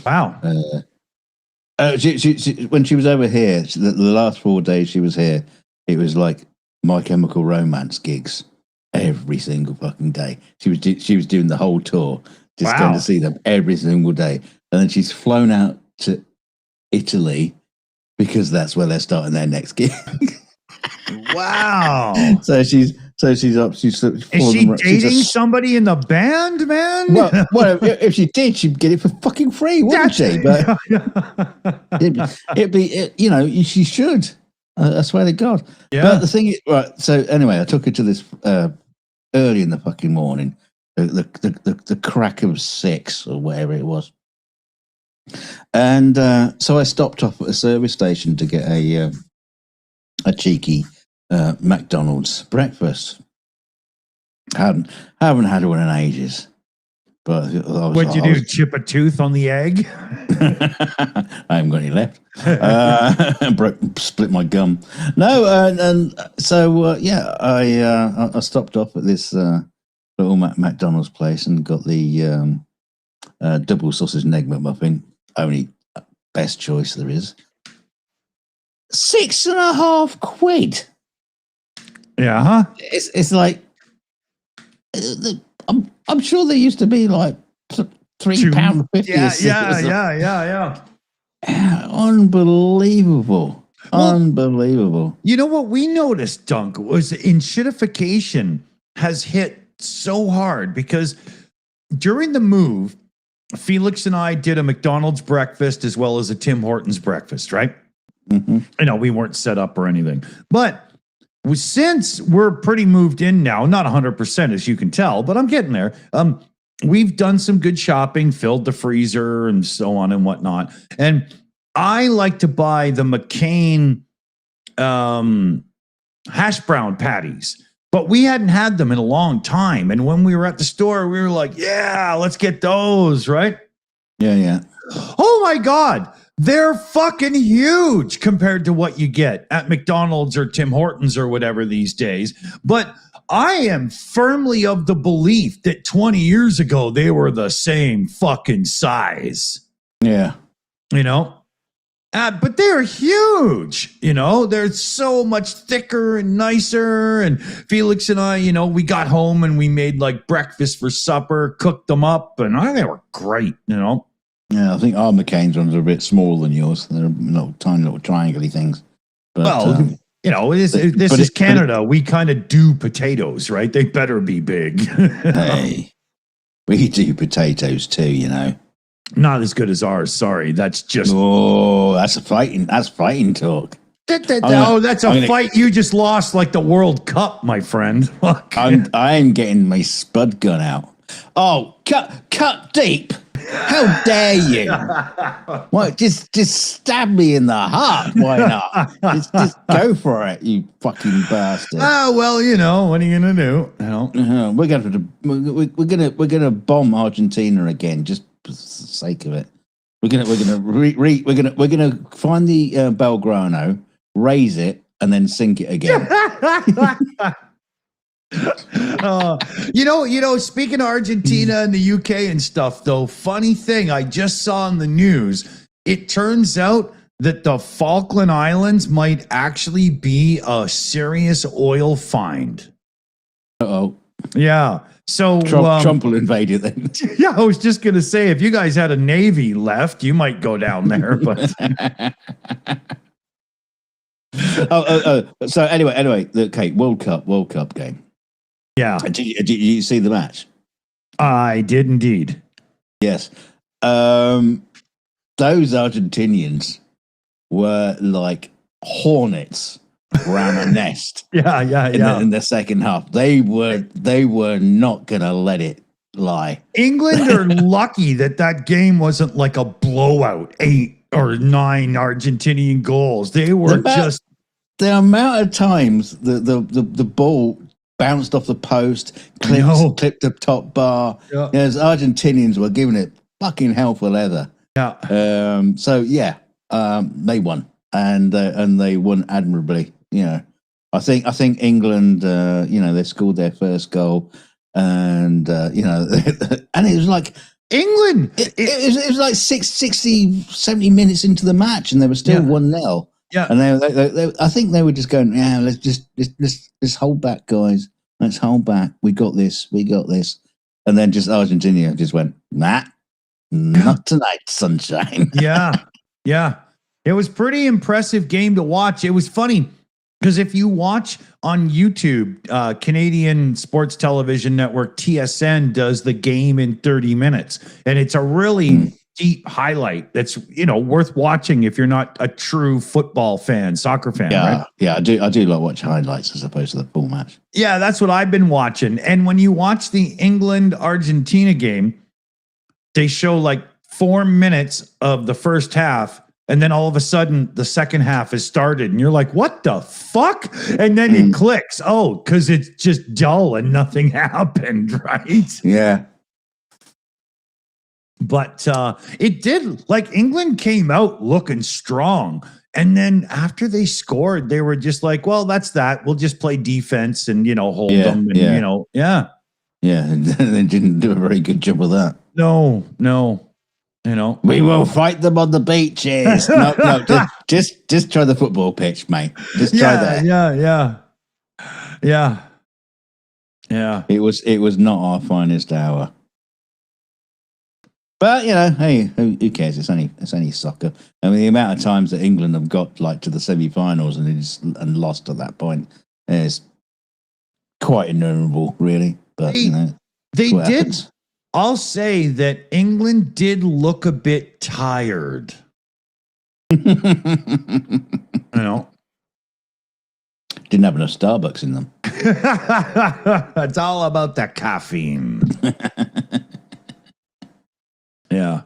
Wow. She when she was over here, the last 4 days she was here, it was like My Chemical Romance gigs every single fucking day. She was doing the whole tour, just going to see them every single day, and then she's flown out to Italy because that's where they're starting their next gig. Wow. So she's up. Is she dating somebody in the band, man? Well, if she did, she'd get it for fucking free, wouldn't she? But it'd be, you know, she should. I swear to God. Yeah. But the thing is, right. So anyway, I took her to this early in the fucking morning, the crack of 6 or whatever it was. And so I stopped off at a service station to get a cheeky McDonald's breakfast. Haven't had one in ages. But what'd you do? Chip a tooth on the egg? I haven't got any left. Split my gum. No, and so I stopped off at this little McDonald's place and got the double sausage and egg McMuffin. Only best choice there is. £6.50. Yeah, huh? It's like, I'm sure they used to be like £3.50. Yeah. Unbelievable. Unbelievable. You know what we noticed, Dunk, was shitification has hit so hard because during the move, Felix and I did a McDonald's breakfast as well as a Tim Hortons breakfast, right? Mm-hmm. We weren't set up or anything. But since we're pretty moved in now, not 100% as you can tell, but I'm getting there. We've done some good shopping, filled the freezer and so on and whatnot. And I like to buy the McCain hash brown patties, but we hadn't had them in a long time. And when we were at the store, we were like, yeah, let's get those, right? Yeah. Oh my God. They're fucking huge compared to what you get at McDonald's or Tim Hortons or whatever these days. But I am firmly of the belief that 20 years ago, they were the same fucking size. Yeah. But they're huge, they're so much thicker and nicer. And Felix and I, we got home and we made like breakfast for supper, cooked them up, and they were great, Yeah, I think our McCain's ones are a bit smaller than yours. They're tiny little triangle-y things. But, this is Canada. We kind of do potatoes, right? They better be big. Hey, we do potatoes too, Not as good as ours. Sorry, that's just. Oh, that's fighting talk. That's a fight you just lost, like the World Cup, my friend. I'm getting my spud gun out. Oh, cut deep. How dare you? What? Just stab me in the heart. Why not? Just go for it, you fucking bastard. Oh well, what are you gonna do? We're gonna bomb Argentina again, just for the sake of it. We're gonna find the Belgrano, raise it, and then sink it again. Speaking of Argentina and the UK and stuff, though, funny thing I just saw in the news, it turns out that the Falkland Islands might actually be a serious oil find. Uh-oh. Yeah. So Trump will invade it then. Yeah, I was just going to say, if you guys had a Navy left, you might go down there. But So anyway, okay, World Cup game. Yeah. Did you see the match? I did indeed. Yes. Those Argentinians were like hornets around a nest. Yeah. In the second half, they were not gonna let it lie. England are lucky that game wasn't like a blowout, 8 or 9 Argentinian goals. They were just the amount of times the ball bounced off the post, clipped the top bar. Yeah. As Argentinians were giving it fucking hell for leather. Yeah. They won, and they won admirably. I think England. They scored their first goal, and and it was like England. It was like 60, 70 minutes into the match, and they were still 1-0. Yeah, and they I think they were just going, let's hold back, guys. Let's hold back. We got this. And then just Argentina just went, nah, not tonight, sunshine. Yeah. It was pretty impressive game to watch. It was funny because if you watch on YouTube, Canadian Sports Television Network, TSN, does the game in 30 minutes. And it's a really deep highlight that's worth watching if you're not a true football fan, soccer fan. Right? Yeah, I do like watch highlights as opposed to the full match. Yeah, that's what I've been watching. And when you watch the England Argentina game, they show like 4 minutes of the first half, and then all of a sudden the second half has started, and you're like, what the fuck? And then it clicks. Oh, because it's just dull and nothing happened, right? Yeah. But it did, like, England came out looking strong. And then after they scored, they were just like, well, that's that. We'll just play defense and, hold them. And, Yeah, and they didn't do a very good job of that. No. We will fight them on the beaches. No, just try the football pitch, mate. Just try that. Yeah. Yeah. It was not our finest hour. But hey, who cares? It's only soccer. I mean, the amount of times that England have got like to the semi-finals and lost at that point is quite innumerable, really. But they did. Happens. I'll say that England did look a bit tired. Didn't have enough Starbucks in them. It's all about the caffeine. Yeah.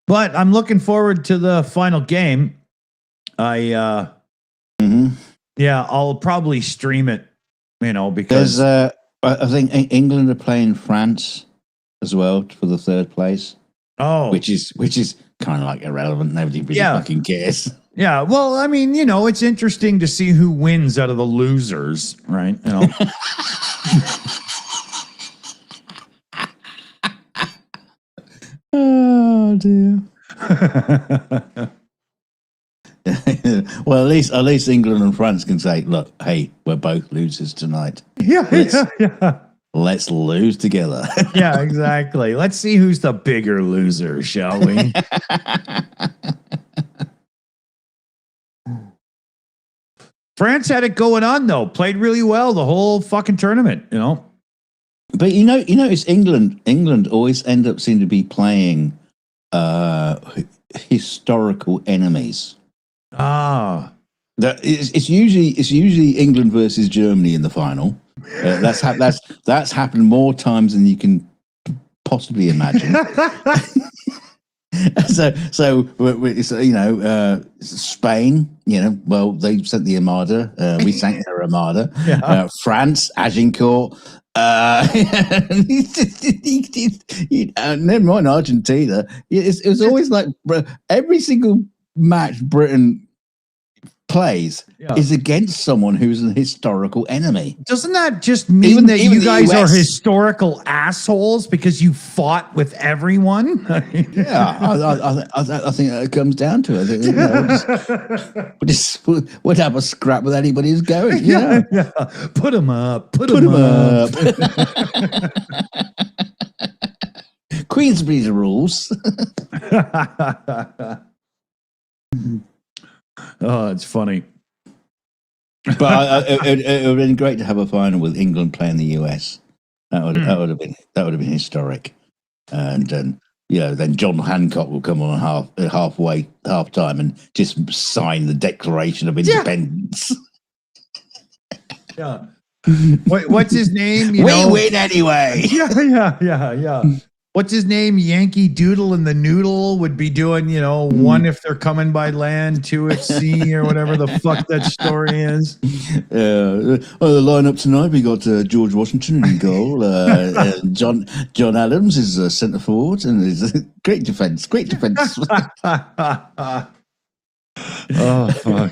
But I'm looking forward to the final game. I'll probably stream it, because I think England are playing France as well for the third place. Oh, which is kind of like irrelevant. Nobody really fucking cares. Yeah, well, I mean, it's interesting to see who wins out of the losers, right? Oh dear. Well, at least England and France can say, "Look, hey, we're both losers tonight. Let's lose together." Yeah, exactly. Let's see who's the bigger loser, shall we? France had it going on though. Played really well the whole fucking tournament, But it's England. England always end up seem to be playing historical enemies. Ah, it's usually England versus Germany in the final. That's happened more times than you can possibly imagine. So Spain, well, they sent the Armada. We sank their Armada. Yeah. France, Agincourt. Never mind Argentina. It was always like every single match Britain plays is against someone who's an historical enemy. Doesn't that just mean that you guys are historical assholes because you fought with everyone? Yeah, I think that comes down to it. We'd have a scrap with anybody who's going. Yeah. Put them up. Put them up. Queensbury's rules. Oh, it's funny. But it would have been great to have a final with England playing the US. That would have been historic. And then John Hancock will come on half time and just sign the Declaration of Independence. Yeah. What's his name? We win anyway. Yeah. What's his name? Yankee Doodle and the Noodle would be doing, one if they're coming by land, two if sea, or whatever the fuck that story is. The lineup tonight, we got George Washington in goal. John Adams is centre forward, and it's great defence. Oh, fuck.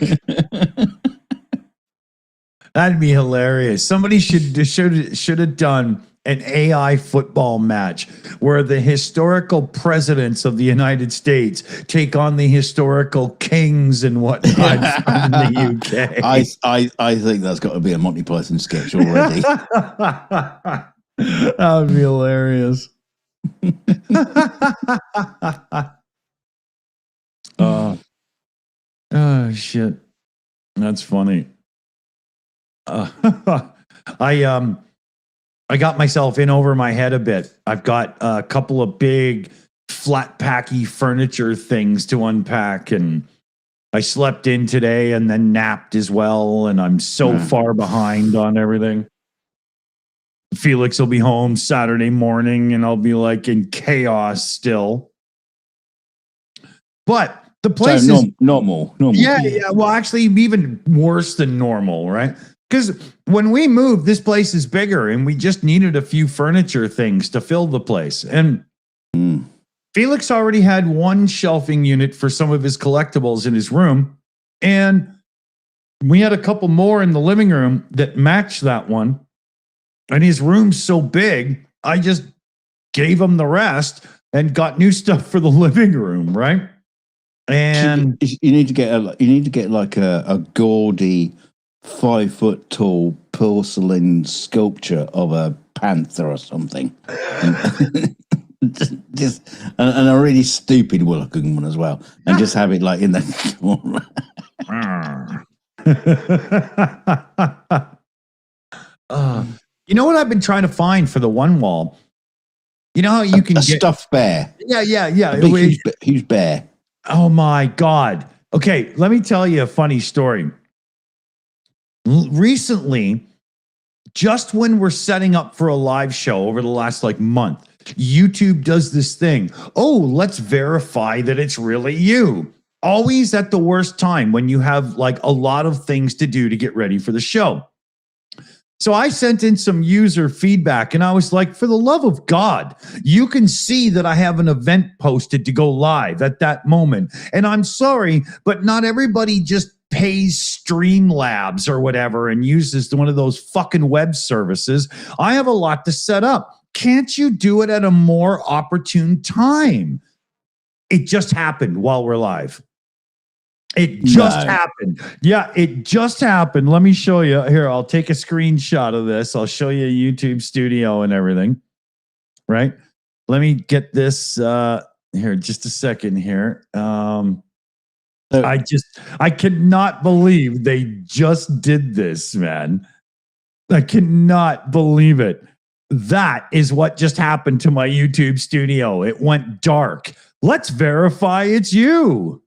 That'd be hilarious. Somebody should have done an AI football match where the historical presidents of the United States take on the historical kings and whatnot from the UK. I think that's got to be a Monty Python sketch already. That would be hilarious. Oh shit, that's funny. I got myself in over my head a bit. I've got a couple of big flat packy furniture things to unpack, and I slept in today and then napped as well, and I'm so far behind on everything. Felix will be home Saturday morning and I'll be like in chaos still. But the place is normal. Yeah. Well, actually even worse than normal, right? Because when we moved, this place is bigger and we just needed a few furniture things to fill the place. And Felix already had one shelving unit for some of his collectibles in his room. And we had a couple more in the living room that matched that one. And his room's so big, I just gave him the rest and got new stuff for the living room, right? And you need to get like a gaudy 5 foot tall porcelain sculpture of a panther or something, and and a really stupid looking one as well, and just have it like in the corner. You know what I've been trying to find for the one wall? You know how you can get stuffed bear? Yeah. A big, huge bear. Oh my God. Okay, let me tell you a funny story. Recently, just when we're setting up for a live show over the last month, YouTube does this thing. Oh, let's verify that it's really you. Always at the worst time when you have a lot of things to do to get ready for the show. So I sent in some user feedback and I was like, for the love of God, you can see that I have an event posted to go live at that moment. And I'm sorry, but not everybody just pays Streamlabs or whatever and uses one of those fucking web services. I have a lot to set up. Can't you do it at a more opportune time? It just happened while we're live. It just happened. Yeah, it just happened. Let me show you. Here, I'll take a screenshot of this. I'll show you YouTube Studio and everything. Right? Let me get this here just a second here. I cannot believe they just did this, man. I cannot believe it. That is what just happened to my YouTube Studio. It went dark. Let's verify it's you.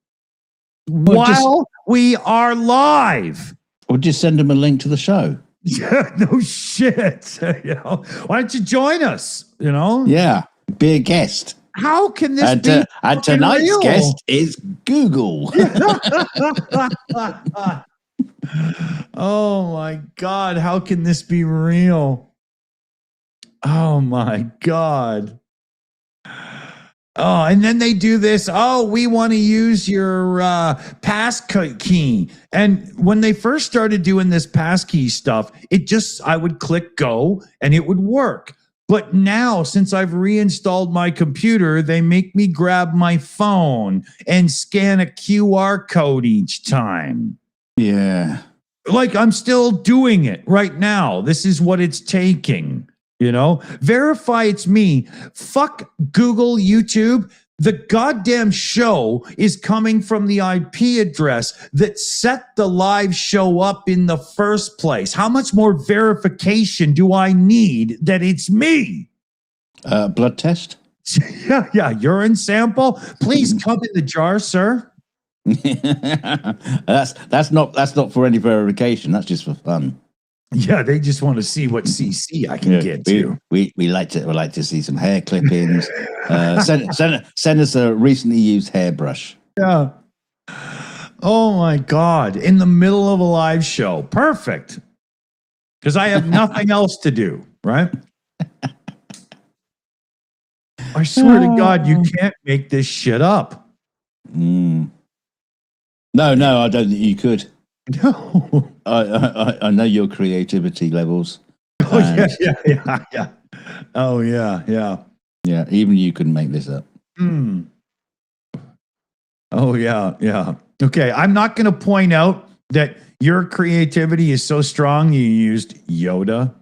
While we are live. Or just send them a link to the show. Yeah, no shit. Why don't you join us? Yeah, be a guest. How can this be? And tonight's real? guest is Google. Oh my God, how can this be real? Oh my God. Oh, and then they do this. Oh, we want to use your passkey. And when they first started doing this passkey stuff, I would click go and it would work. But now, since I've reinstalled my computer, they make me grab my phone and scan a QR code each time. Yeah. I'm still doing it right now. This is what it's taking. Verify it's me. Fuck Google, YouTube. The goddamn show is coming from the IP address that set the live show up in the first place. How much more verification do I need that it's me? Blood test? Yeah. Urine sample. Please come in the jar, sir. That's not for any verification. That's just for fun. Yeah, they just want to see what CC I can get to. We like to see some hair clippings. Send us a recently used hairbrush. Yeah. Oh my God! In the middle of a live show, perfect. Because I have nothing else to do. Right? I swear to God, you can't make this shit up. No, I don't think you could. No. I know your creativity levels. Oh, yeah. Oh, yeah. Yeah, even you couldn't make this up. Oh, yeah. Okay, I'm not going to point out that your creativity is so strong you used Yoda.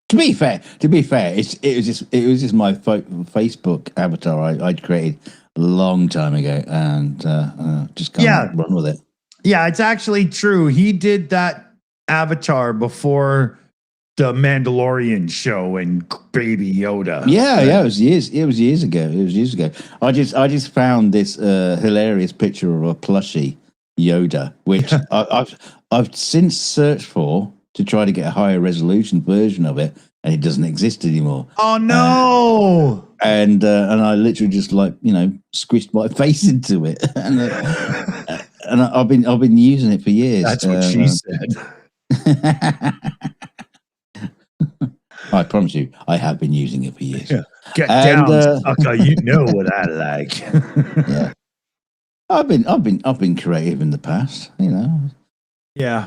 To be fair, it was just my Facebook avatar I'd created a long time ago, and just kind of run with it. Yeah, it's actually true. He did that avatar before the Mandalorian show and Baby Yoda. Yeah, it was years ago. I just found this hilarious picture of a plushie Yoda, which I've since searched for to try to get a higher resolution version of it, and it doesn't exist anymore. Oh no! And I literally just squished my face into it, and I've been using it for years. That's what she said. I promise you, I have been using it for years. Yeah. Get down, sucker. You know what I like. Yeah, I've been creative in the past. Yeah.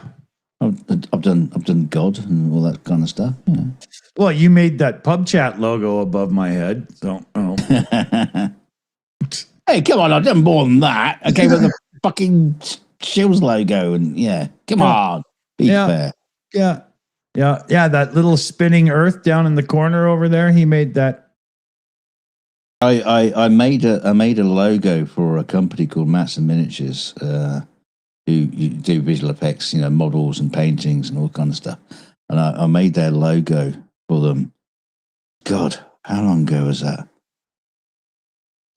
I've done God and all that kind of stuff. Well, you made that Pubchat logo above my head, so Hey, come on, I've done more than that. I gave her the fucking Shills logo, and come on, be fair. Yeah. That little spinning earth down in the corner over there. He made that. I made a logo for a company called Mats and Miniatures, who do visual effects, models and paintings and all kind of stuff. And I made their logo for them. God, how long ago was that?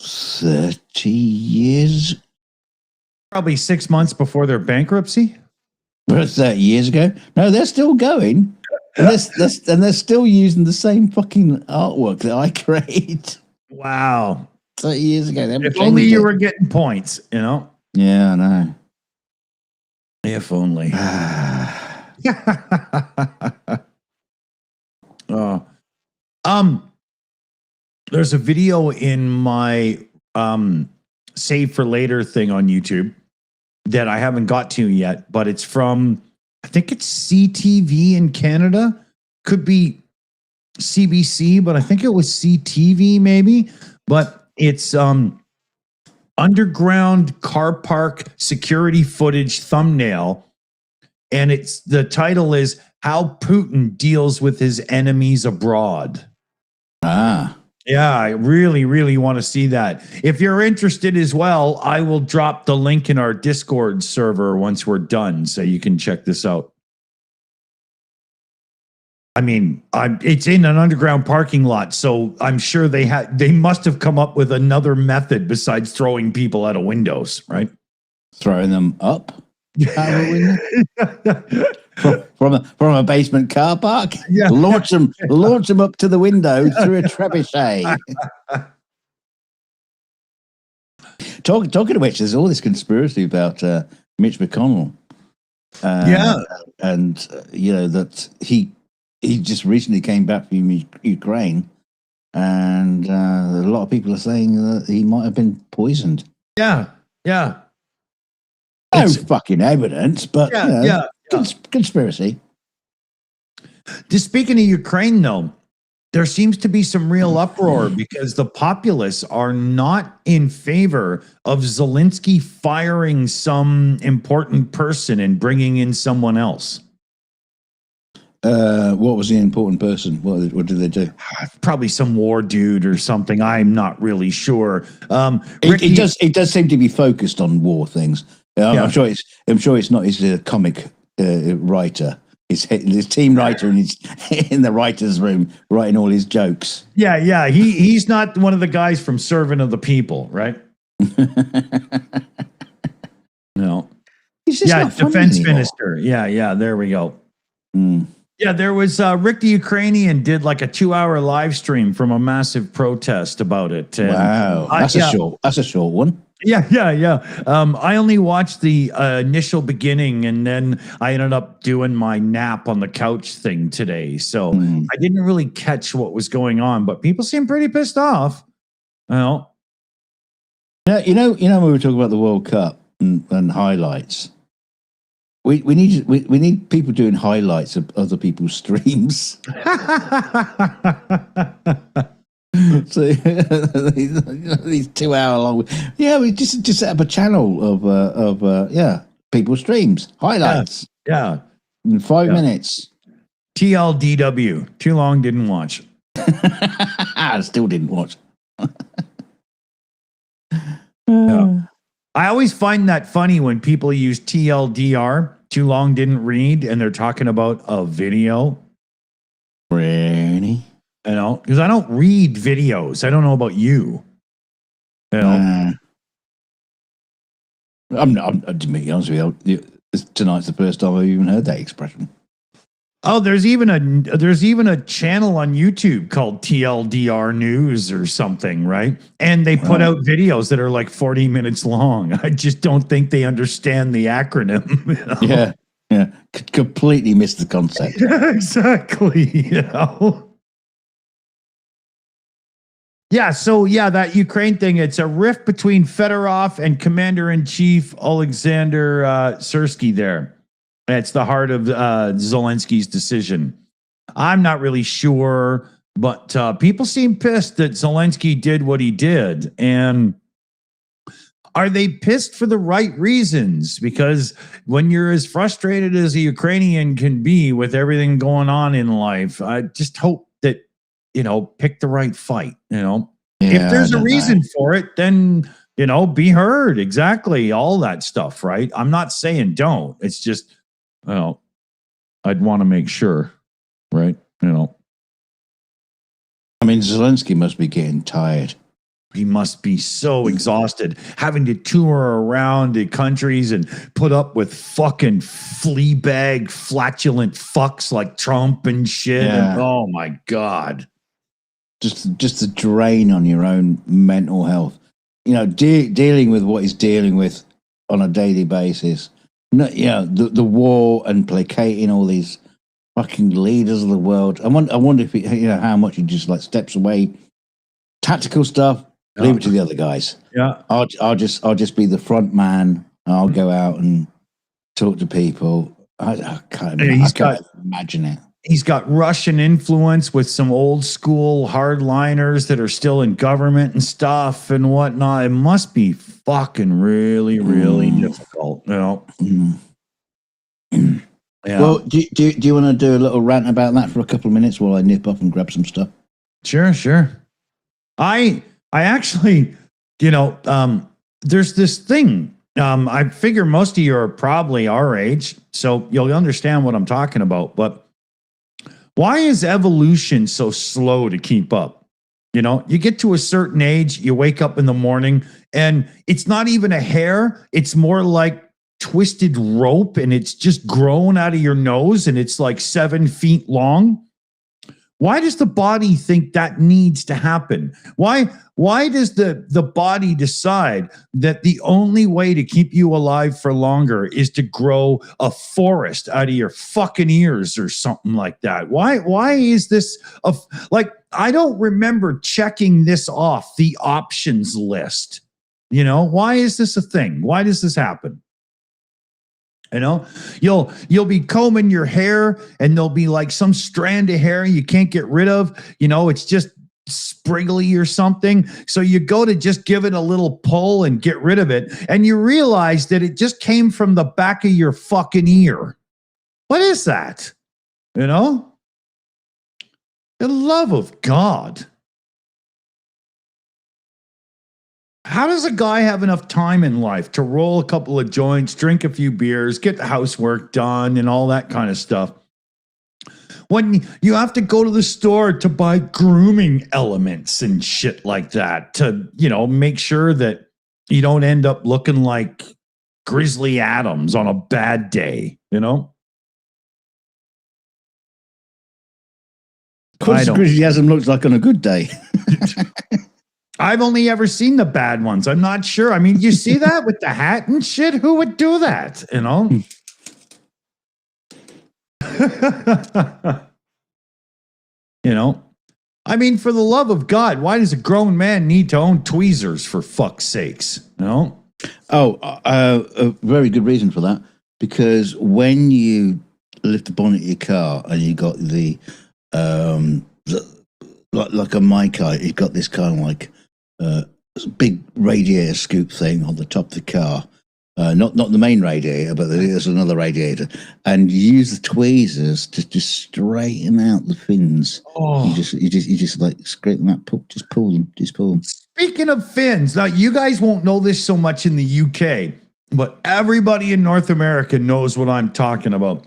30 years? Probably 6 months before their bankruptcy. 30 years ago? No, they're still going. And they're still using the same fucking artwork that I created. Wow. 30 years ago. If only you were getting points, Yeah, I know. If only. There's a video in my save for later thing on YouTube that I haven't got to yet, but it's from, I think it's CTV in Canada. Could be CBC, but I think it was CTV maybe. But it's underground car park security footage thumbnail. And the title is How Putin Deals with His Enemies Abroad. Yeah, I really, really want to see that. If you're interested as well, I will drop the link in our Discord server once we're done, so you can check this out. I mean, it's in an underground parking lot, so I'm sure they must have come up with another method besides throwing people out of windows, right? Throwing them up out of a window? From a basement car park? Yeah. Launch them up to the window through a trebuchet. Talking of which, there's all this conspiracy about Mitch McConnell. And that he just recently came back from Ukraine, and a lot of people are saying that he might have been poisoned. Yeah. No fucking evidence, but conspiracy. Just speaking of Ukraine, though, there seems to be some real uproar because the populace are not in favor of Zelensky firing some important person and bringing in someone else. What was the important person? What did they do? Probably some war dude or something. I'm not really sure. It does seem to be focused on war things. I'm sure it's not his comic writer. His team writer, and he's in the writer's room writing all his jokes. Yeah. He's not one of the guys from Servant of the People, right? No. He's just defense minister. Yeah. There we go. Yeah, there was Rick the Ukrainian did like a 2-hour live stream from a massive protest about it. And wow, that's a short one. Yeah. I only watched the initial beginning, and then I ended up doing my nap on the couch thing today. So I didn't really catch what was going on, but people seem pretty pissed off. Well, you know, when we were talking about the World Cup and highlights. We need people doing highlights of other people's streams. So these 2-hour long. Yeah, we just set up a channel of people's streams highlights. Yeah. In 5 minutes. TLDW. Too long, didn't watch. I still didn't watch. Yeah. I always find that funny when people use TLDR, too long didn't read, and they're talking about a video. Really? Because I don't read videos. I don't know about you. I'm to be honest with you, tonight's the first time I've even heard that expression. Oh, there's even a channel on YouTube called TLDR News or something, right? And they put out videos that are like 40 minutes long. I just don't think they understand the acronym. Yeah. Completely missed the concept. Exactly. Yeah, so that Ukraine thing, it's a rift between Fedorov and Commander-in-Chief Alexander Syrsky there. It's the heart of Zelensky's decision. I'm not really sure, but people seem pissed that Zelensky did what he did. And are they pissed for the right reasons? Because when you're as frustrated as a Ukrainian can be with everything going on in life, I just hope that, pick the right fight, if there's a reason for it, then, be heard. Exactly. All that stuff, right? I'm not saying don't. It's just, I'd want to make sure, right? I mean, Zelensky must be getting tired. He must be so exhausted having to tour around the countries and put up with fucking flea bag, flatulent fucks like Trump and shit. Yeah. And, oh my God. Just the drain on your own mental health. Dealing with what he's dealing with on a daily basis. The war and placating all these fucking leaders of the world. I wonder if how much he just like steps away. Tactical stuff, leave it to the other guys. Yeah, I'll just be the front man. I'll go out and talk to people. I can't imagine it. He's got Russian influence with some old school hardliners that are still in government and stuff and whatnot. It must be fucking really, really difficult. Yeah. Well, do you want to do a little rant about that for a couple of minutes while I nip off and grab some stuff? Sure. I actually, there's this thing. I figure most of you are probably our age, so you'll understand what I'm talking about. But why is evolution so slow to keep up? You get to a certain age, you wake up in the morning, and it's not even a hair. It's more like twisted rope, and it's just grown out of your nose, and it's like 7 feet long. Why does the body think that needs to happen? Why does the body decide that the only way to keep you alive for longer is to grow a forest out of your fucking ears or something like that? Why is this I don't remember checking this off the options list. Why is this a thing? Why does this happen? You'll be combing your hair and there'll be like some strand of hair you can't get rid of. It's just spriggly or something. So you go to just give it a little pull and get rid of it. And you realize that it just came from the back of your fucking ear. What is that? The love of God. How does a guy have enough time in life to roll a couple of joints, drink a few beers, get the housework done, and all that kind of stuff, when you have to go to the store to buy grooming elements and shit like that to, make sure that you don't end up looking like Grizzly Adams on a bad day, Of course, Grizzly Adams looks like on a good day. I've only ever seen the bad ones. I'm not sure. I mean, you see that with the hat and shit? Who would do that? I mean, for the love of God, why does a grown man need to own tweezers for fuck's sakes? A very good reason for that. Because when you lift the bonnet of your car and you got the like a mica, you've got this kind of like big radiator scoop thing on the top of the car. Not the main radiator, but there's another radiator. And you use the tweezers to just straighten out the fins. Oh. You just like scrape them out, just pull them. Speaking of fins, now you guys won't know this so much in the UK, but everybody in North America knows what I'm talking about.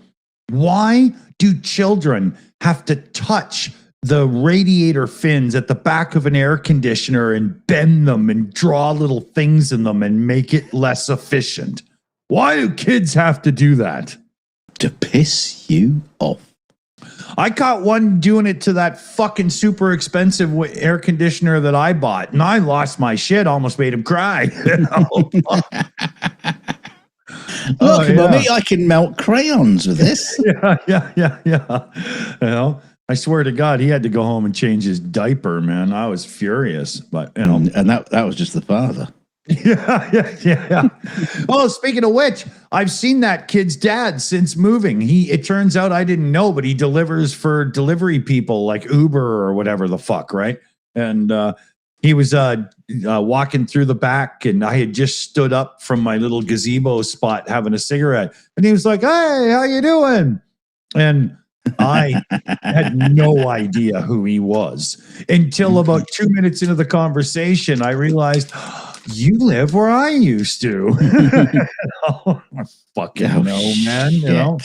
Why do children have to touch the radiator fins at the back of an air conditioner and bend them and draw little things in them and make it less efficient? Why do kids have to do that? To piss you off. I caught one doing it to that fucking super expensive air conditioner that I bought, and I lost my shit, almost made him cry. Look, Mummy, I can melt crayons with this. Yeah. I swear to God, he had to go home and change his diaper, man. I was furious, but and that was just the father. Yeah. Oh, speaking of which, I've seen that kid's dad since moving. It turns out, I didn't know, but he delivers for delivery people like Uber or whatever the fuck, right? And he was walking through the back, and I had just stood up from my little gazebo spot having a cigarette, and he was like, "Hey, how you doing?" And I had no idea who he was until about 2 minutes into the conversation. I realized, you live where I used to. I fucking know, man. You know.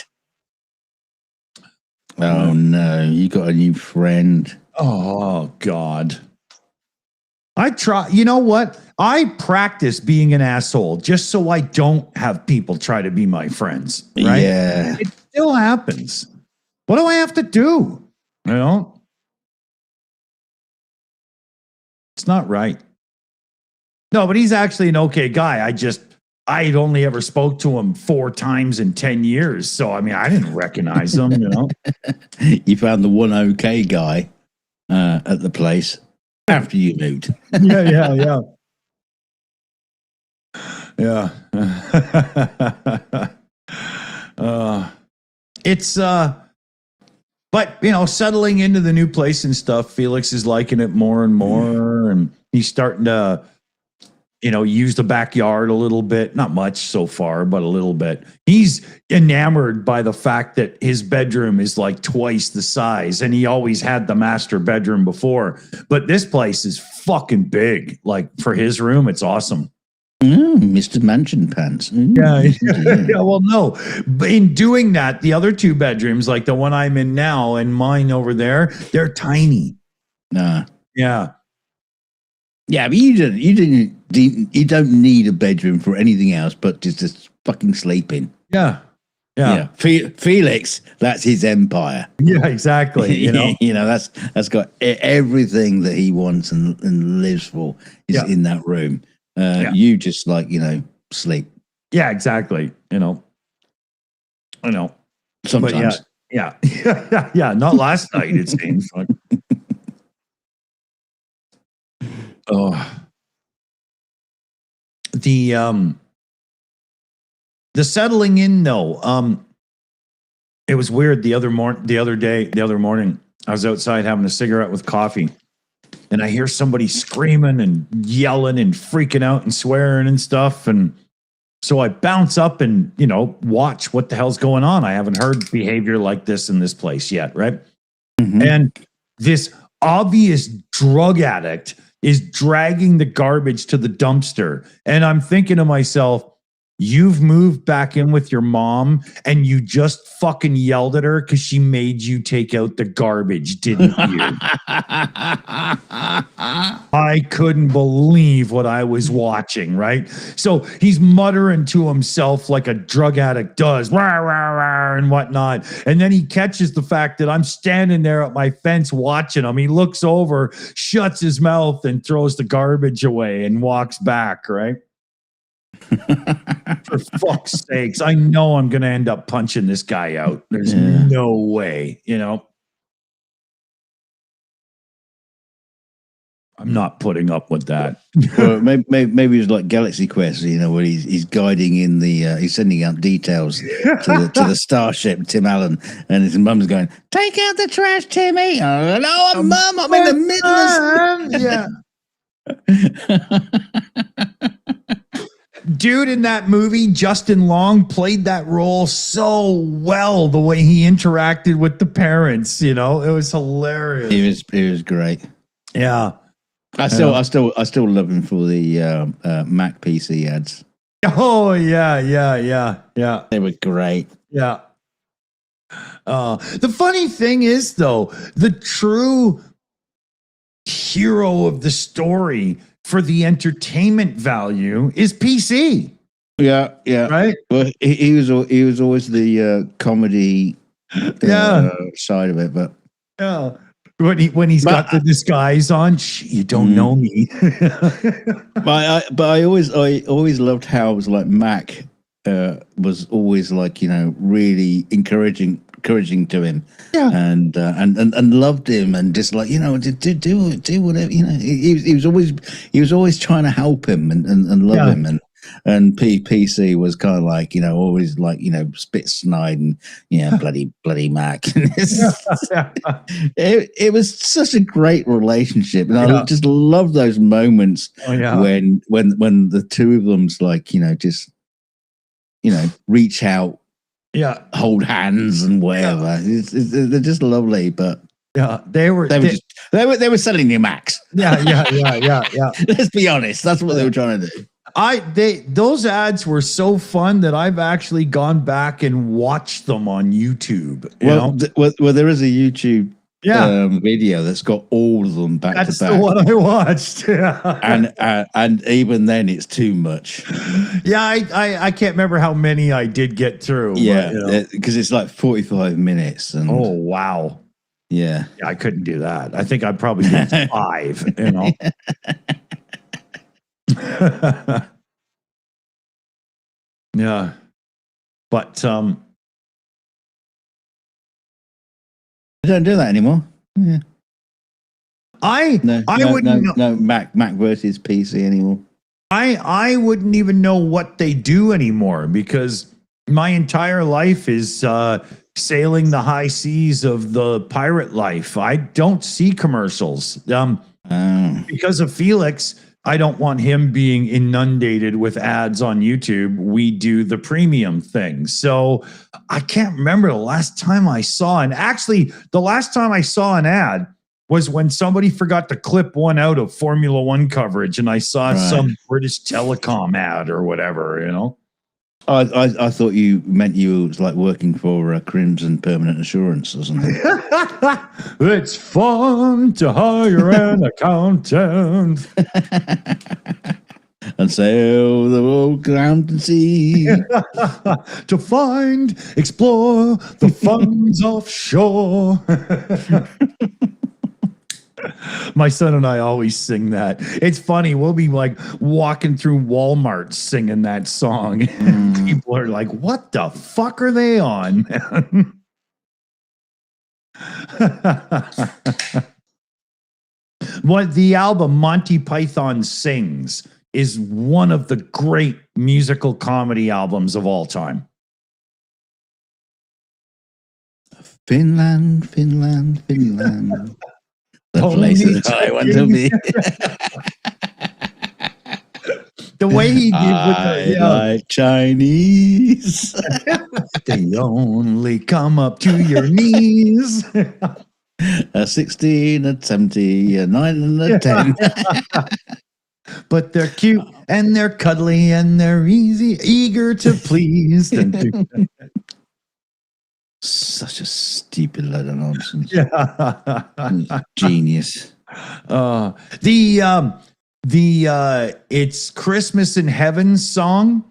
Oh no, you got a new friend. Oh God. I try. You know what? I practice being an asshole just so I don't have people try to be my friends. Right? Yeah. It still happens. What do I have to do? You know? It's not right. No, but he's actually an okay guy. I'd only ever spoke to him 4 times in 10 years. So, I mean, I didn't recognize him, you know? You found the one okay guy at the place after you moved. Yeah. It's but you know, settling into the new place and stuff, Felix is liking it more and more, and he's starting to, you know, use the backyard a little bit. Not much so far, but a little bit. He's enamored by the fact that his bedroom is like twice the size, and he always had the master bedroom before. But this place is fucking big. Like for his room, it's awesome. Mr. Mansion Pants. Yeah. Well, no. But in doing that, the other 2 bedrooms, like the one I'm in now and mine over there, they're tiny. Nah. Yeah. Yeah, but you don't need a bedroom for anything else but just fucking sleeping. Yeah. Felix, that's his empire. Yeah, exactly. You know, that's got everything that he wants and lives for is in that room. You just sleep. Yeah, exactly. You know, I know. Sometimes. But yeah. Not last night, it seems like. Oh, the settling in though. It was weird the other morning. I was outside having a cigarette with coffee, and I hear somebody screaming and yelling and freaking out and swearing and stuff. And so I bounce up and, you know, watch what the hell's going on. I haven't heard behavior like this in this place yet, right? Mm-hmm. And this obvious drug addict is dragging the garbage to the dumpster. And I'm thinking to myself, you've moved back in with your mom and you just fucking yelled at her because she made you take out the garbage, didn't you? I couldn't believe what I was watching, right? So he's muttering to himself like a drug addict does, rah, rah, rah, and whatnot. And then he catches the fact that I'm standing there at my fence watching him. He looks over, shuts his mouth, and throws the garbage away and walks back, right? For fuck's sakes, I know I'm going to end up punching this guy out. There's no way, you know. I'm not putting up with that. Well, maybe it's like Galaxy Quest, you know, where he's guiding in the, he's sending out details to the starship, Tim Allen, and his mum's going, "Take out the trash, Timmy." Oh, no, mum, I'm in the middle of... Dude, in that movie, Justin Long played that role so well, the way he interacted with the parents, you know, it was hilarious. It was great. Yeah. I still love him for the Mac PC ads. Oh yeah. They were great. Yeah. The funny thing is, though, the true hero of the story for the entertainment value is PC. Yeah. Right. Well, he was always the comedy side of it, but yeah. When he's got the disguise on, you don't know me. but I always loved how it was like Mac was always like, you know, really encouraging to him, and loved him, and just like, you know, do whatever, you know. He was always trying to help him and love him, And PC was kind of like, always like, spit snide and, bloody Mac. And it was such a great relationship. And I just love those moments when the two of them's like, just, reach out, hold hands and whatever. They're just lovely, but they were selling new Macs. Yeah. Let's be honest, that's what they were trying to do. Those ads were so fun that I've actually gone back and watched them on YouTube. Well, there is a YouTube video that's got all of them back to back. That's the one I watched. Yeah. And even then, it's too much. Yeah, I can't remember how many I did get through. Yeah, because it's like 45 minutes. And oh wow. Yeah, I couldn't do that. I think I'd probably do 5. Yeah, but I don't do that anymore. Yeah. I wouldn't know Mac versus PC anymore. I wouldn't even know what they do anymore because my entire life is sailing the high seas of the pirate life. I don't see commercials. Because of Felix, I don't want him being inundated with ads on YouTube. We do the premium thing. So I can't remember the last time I saw the last time I saw an ad was when somebody forgot to clip one out of Formula One coverage and I saw some British Telecom ad or whatever, I thought you meant you was like working for Crimson Permanent Assurance or something. It's fun to hire an accountant and sail the world ground and sea to find, explore the funds offshore. My son and I always sing that. It's funny. We'll be like walking through Walmart singing that song. People are like, what the fuck are they on, man? What the album Monty Python Sings is one of the great musical comedy albums of all time. Finland. The places I want to be. The way he did with like Chinese. They only come up to your knees. A 16, a 70, a 9, and a 10. But they're cute and they're cuddly and they're eager to please. Such a stupid load of nonsense. Yeah. Genius. It's Christmas in Heaven song.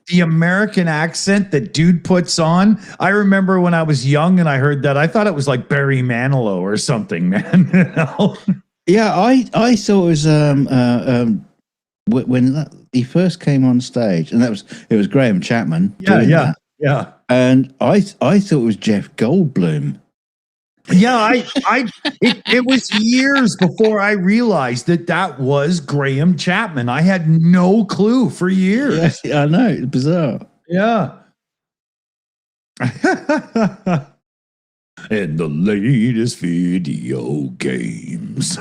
The American accent that dude puts on. I remember when I was young and I heard that, I thought it was like Barry Manilow or something, man. Yeah, I thought it was when he first came on stage, and it was Graham Chapman. Yeah. And I thought it was Jeff Goldblum. Yeah, it was years before I realized that was Graham Chapman. I had no clue for years. Yeah, I know, it's bizarre. Yeah. And the latest video games.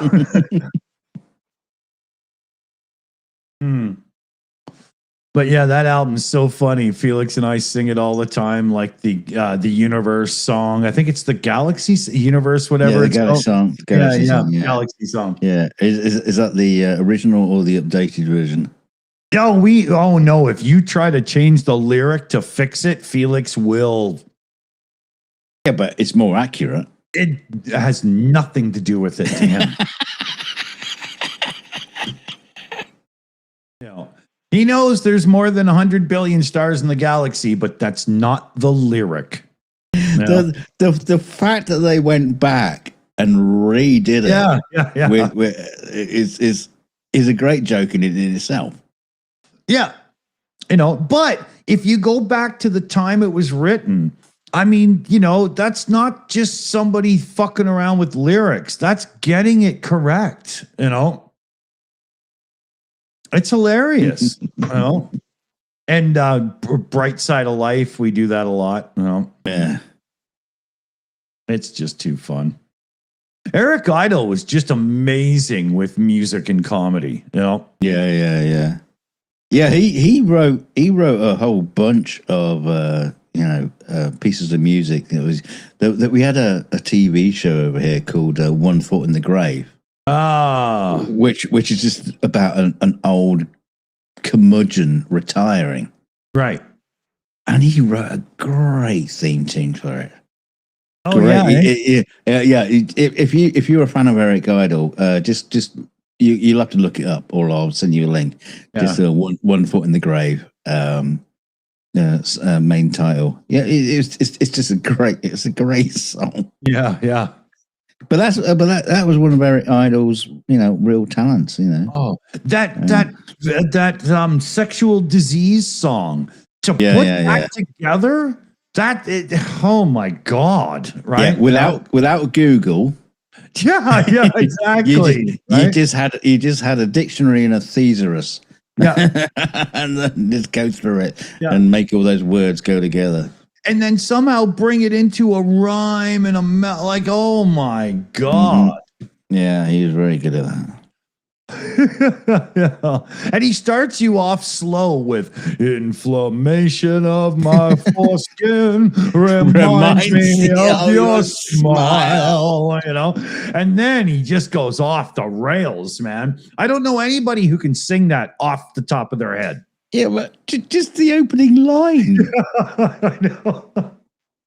But yeah, that album's so funny. Felix and I sing it all the time, like the Universe song. I think it's the Galaxy Universe, whatever it's called. Song. Galaxy Galaxy song. Yeah, is that the original or the updated version? Oh no! If you try to change the lyric to fix it, Felix will. Yeah, but it's more accurate. It has nothing to do with it to him. He knows there's more than 100 billion stars in the galaxy, but that's not the lyric. The fact that they went back and redid it is a great joke in itself. Yeah. But if you go back to the time it was written, I mean, that's not just somebody fucking around with lyrics. That's getting it correct, It's hilarious. And Bright Side of Life, we do that a lot. Yeah. It's just too fun. Eric Idle was just amazing with music and comedy. Yeah. He wrote a whole bunch of pieces of music. That we had a TV show over here called One Foot in the Grave. Which is just about an old curmudgeon retiring. Right. And he wrote a great theme tune for it. Oh, great. Yeah. If you're a fan of Eric Idle, just you'll have to look it up, or I'll send you a link. Yeah. Just one Foot in the Grave. Main title. Yeah, it's just a great song. Yeah. But that was one of Eric Idle's, real talents. Oh, that sexual disease song to put that together. Oh my God! Right? Yeah, without Google. Yeah, exactly. You just had a dictionary and a thesaurus. Yeah, and then just go through it and make all those words go together. And then somehow bring it into a rhyme and oh my God. Mm-hmm. Yeah, he was very good at that. And he starts you off slow with inflammation of my foreskin reminds me of your smile, and then he just goes off the rails, man. I don't know anybody who can sing that off the top of their head. Yeah, but just the opening line. I know.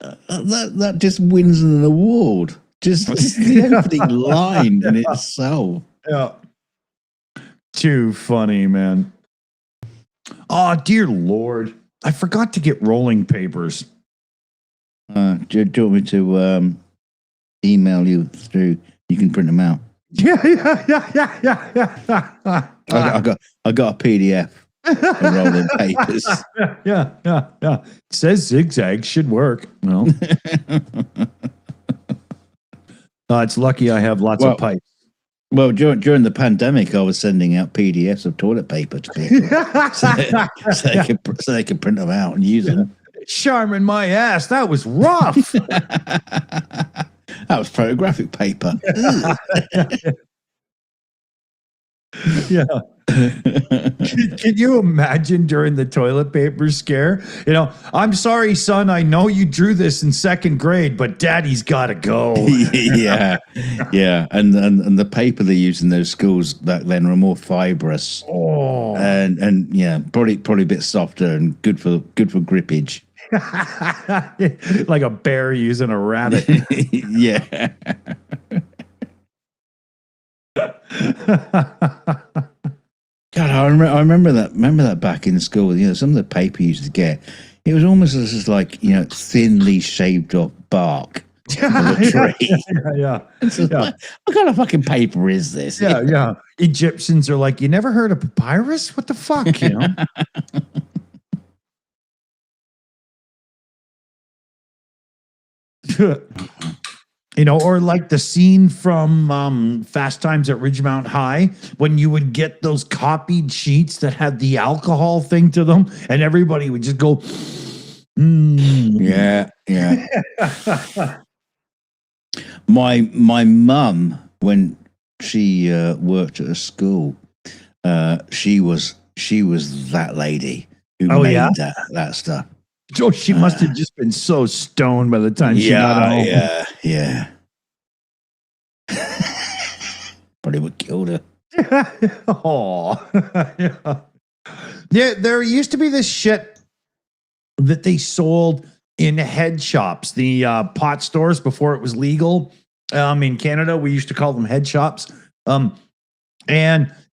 That just wins an award. Just the opening line in itself. Yeah. Too funny, man. Oh, dear Lord. I forgot to get rolling papers. Do you want me to email you through? You can print them out. Yeah. I got a PDF of rolling papers. Yeah. It says zigzag should work. No. It's lucky I have lots of pipes. Well, during the pandemic, I was sending out PDFs of toilet paper to people so they could print them out and use them. Charming my ass. That was rough. That was photographic paper. Yeah. Can you imagine during the toilet paper scare? I'm sorry, son. I know you drew this in second grade, but Daddy's got to go. Yeah. And the paper they used in those schools back then were more fibrous. Oh. And probably a bit softer and good for grippage. Like a bear using a rabbit. Yeah. God, I remember that. Remember that back in school. Some of the paper you used to get, it was almost just like thinly shaved off bark of a tree. Yeah. Like, what kind of fucking paper is this? Yeah. Egyptians are like, you never heard of papyrus? What the fuck? Or like the scene from Fast Times at Ridgemount High, when you would get those copied sheets that had the alcohol thing to them, and everybody would just go, Yeah. My mum, when she worked at a school, she was that lady who made that stuff. Oh, she must have just been so stoned by the time she got home. Yeah. Probably what killed her. Yeah, there used to be this shit that they sold in head shops, the pot stores before it was legal. In Canada, we used to call them head shops. And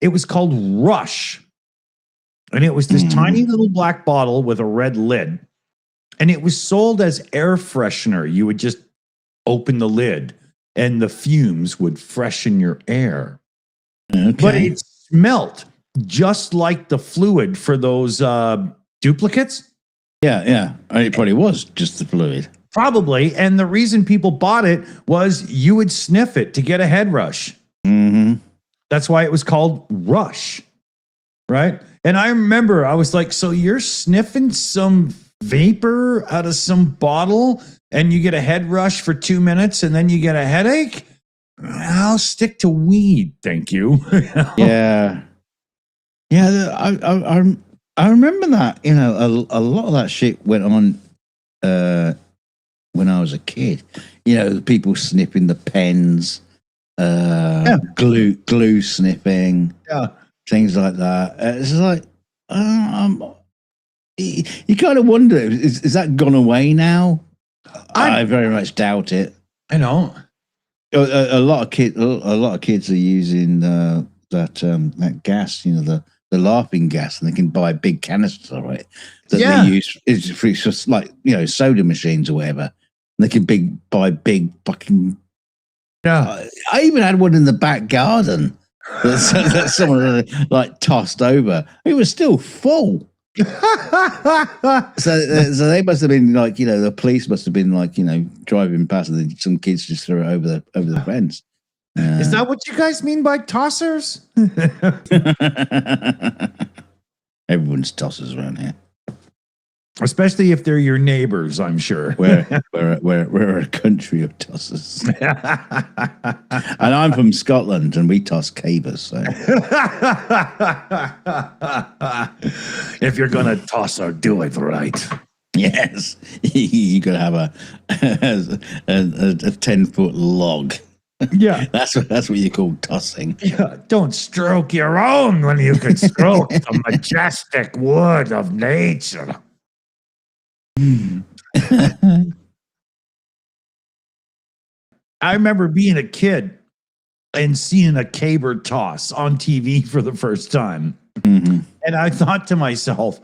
it was called Rush. And it was this tiny little black bottle with a red lid. And it was sold as air freshener. You would just open the lid and the fumes would freshen your air. Okay. But it smelt just like the fluid for those duplicates. Yeah. It probably was just the fluid. Probably. And the reason people bought it was you would sniff it to get a head rush. Mm-hmm. That's why it was called Rush. right? And I remember I was like, so you're sniffing some vapor out of some bottle and you get a head rush for 2 minutes and then you get a headache? I'll stick to weed, thank you. Yeah. Yeah, I remember that. You know, a lot of that shit went on when I was a kid. You know, the people sniffing the pens, glue sniffing, things like that. It's like you kind of wonder, is that gone away now? I very much doubt it. I know. A lot of kids are using that gas, you know, the laughing gas, and they can buy big canisters of it that they use. It's just like, you know, soda machines or whatever. And they can buy big fucking. Yeah, I even had one in the back garden that someone like tossed over. It was still full. So they must have been like, you know, the police must have been like, you know, driving past, and then some kids just threw it over the fence. Is that what you guys mean by tossers? Everyone's tossers around here, especially if they're your neighbors. I'm sure. We're a country of tossers, and I'm from Scotland, and we toss cavers. So. If you're gonna toss her, do it right. Yes, you could have a 10-foot log. Yeah, that's what you call tossing. Yeah, don't stroke your own when you can stroke the majestic wood of nature. I remember being a kid and seeing a caber toss on TV for the first time, and I thought to myself,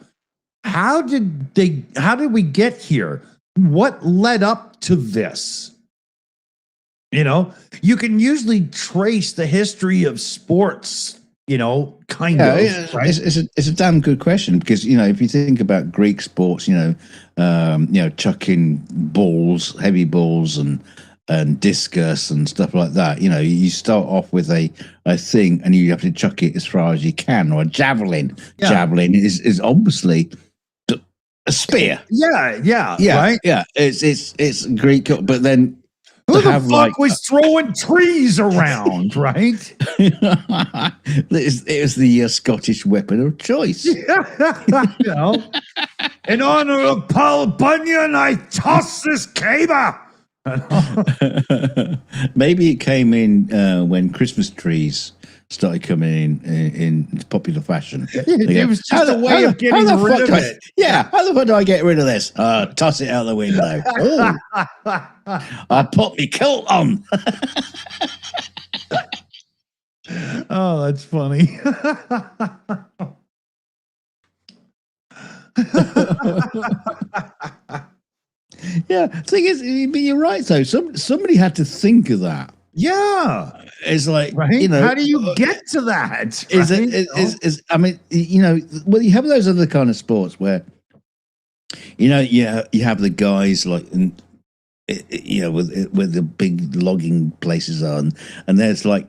how did we get here? What led up to this? You know, you can usually trace the history of sports, you know, kind of. Yeah, right? It's a damn good question, because, you know, if you think about Greek sports, you know, chucking balls, heavy balls, and discus and stuff like that. You know, you start off with a thing, and you have to chuck it as far as you can, or a javelin. Yeah. Javelin is obviously a spear. Yeah. Right. Yeah, it's Greek, but then. Who the fuck was throwing trees around, right? It was the Scottish weapon of choice. Yeah. You know, in honor of Paul Bunyan, I toss this caber. Maybe it came in when Christmas trees started coming in popular fashion. It was just a way of getting rid of it. Yeah, how the fuck do I get rid of this? Toss it out the window. I'll put me kilt on. Oh, that's funny. Yeah, thing is, but you're right though. Somebody had to think of that. Yeah, it's like, right. You know, how do you get to that? Is right? it? I mean, you know, well, you have those other kind of sports where, you know, you have the guys like, you know, where the big logging places are, and there's like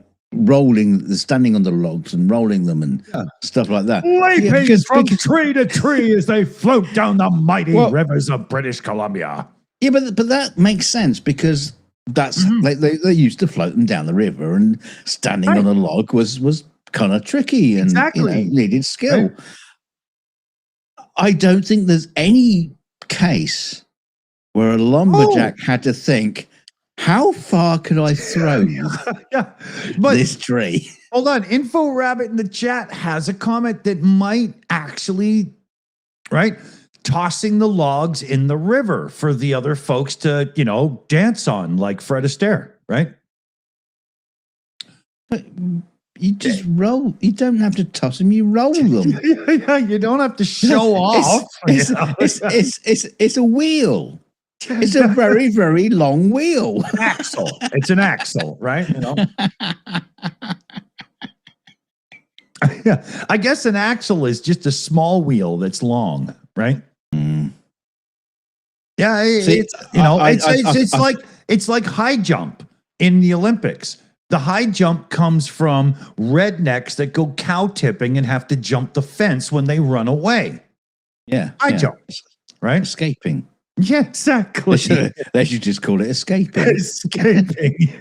standing on the logs and rolling them and stuff like that. Leaping from tree to tree as they float down the mighty rivers of British Columbia. Yeah, but that makes sense, because that's they used to float them down the river, and standing on a log was kind of tricky and you know, needed skill. Right. I don't think there's any case where a lumberjack had to think, how far could I throw this tree? Hold on. Info Rabbit in the chat has a comment that might actually, right, tossing the logs in the river for the other folks to, you know, dance on, like Fred Astaire, right? But you just roll. You don't have to toss them. You roll them. Yeah, you don't have to show off. It's a wheel. It's a very, very long wheel. Axle. It's an axle, right? You know. Yeah, I guess an axle is just a small wheel that's long, right? Mm. Yeah, it's like high jump in the Olympics. The high jump comes from rednecks that go cow tipping and have to jump the fence when they run away. Yeah. High jump, right? Escaping. Yeah, exactly. They should just call it escaping. Escaping.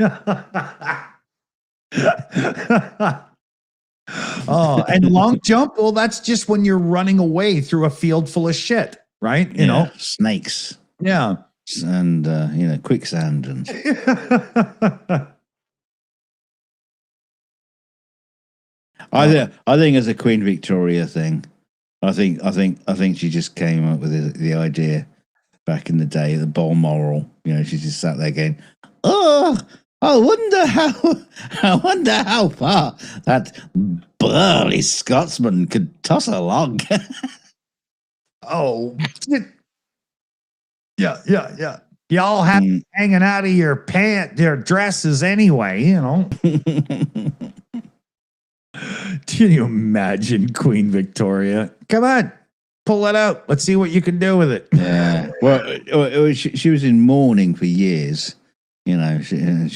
Oh, and long jump, well, that's just when you're running away through a field full of shit, right? You know, snakes. Yeah. And, quicksand. And I think it's a Queen Victoria thing. I think she just came up with the idea back in the day, the Balmoral. She just sat there going, "Oh, I wonder how far that burly Scotsman could toss a log." Oh, yeah. Y'all have hanging out of your dresses anyway, Can you imagine Queen Victoria? Come on, pull it out. Let's see what you can do with it. Yeah. Well, she was in mourning for years. She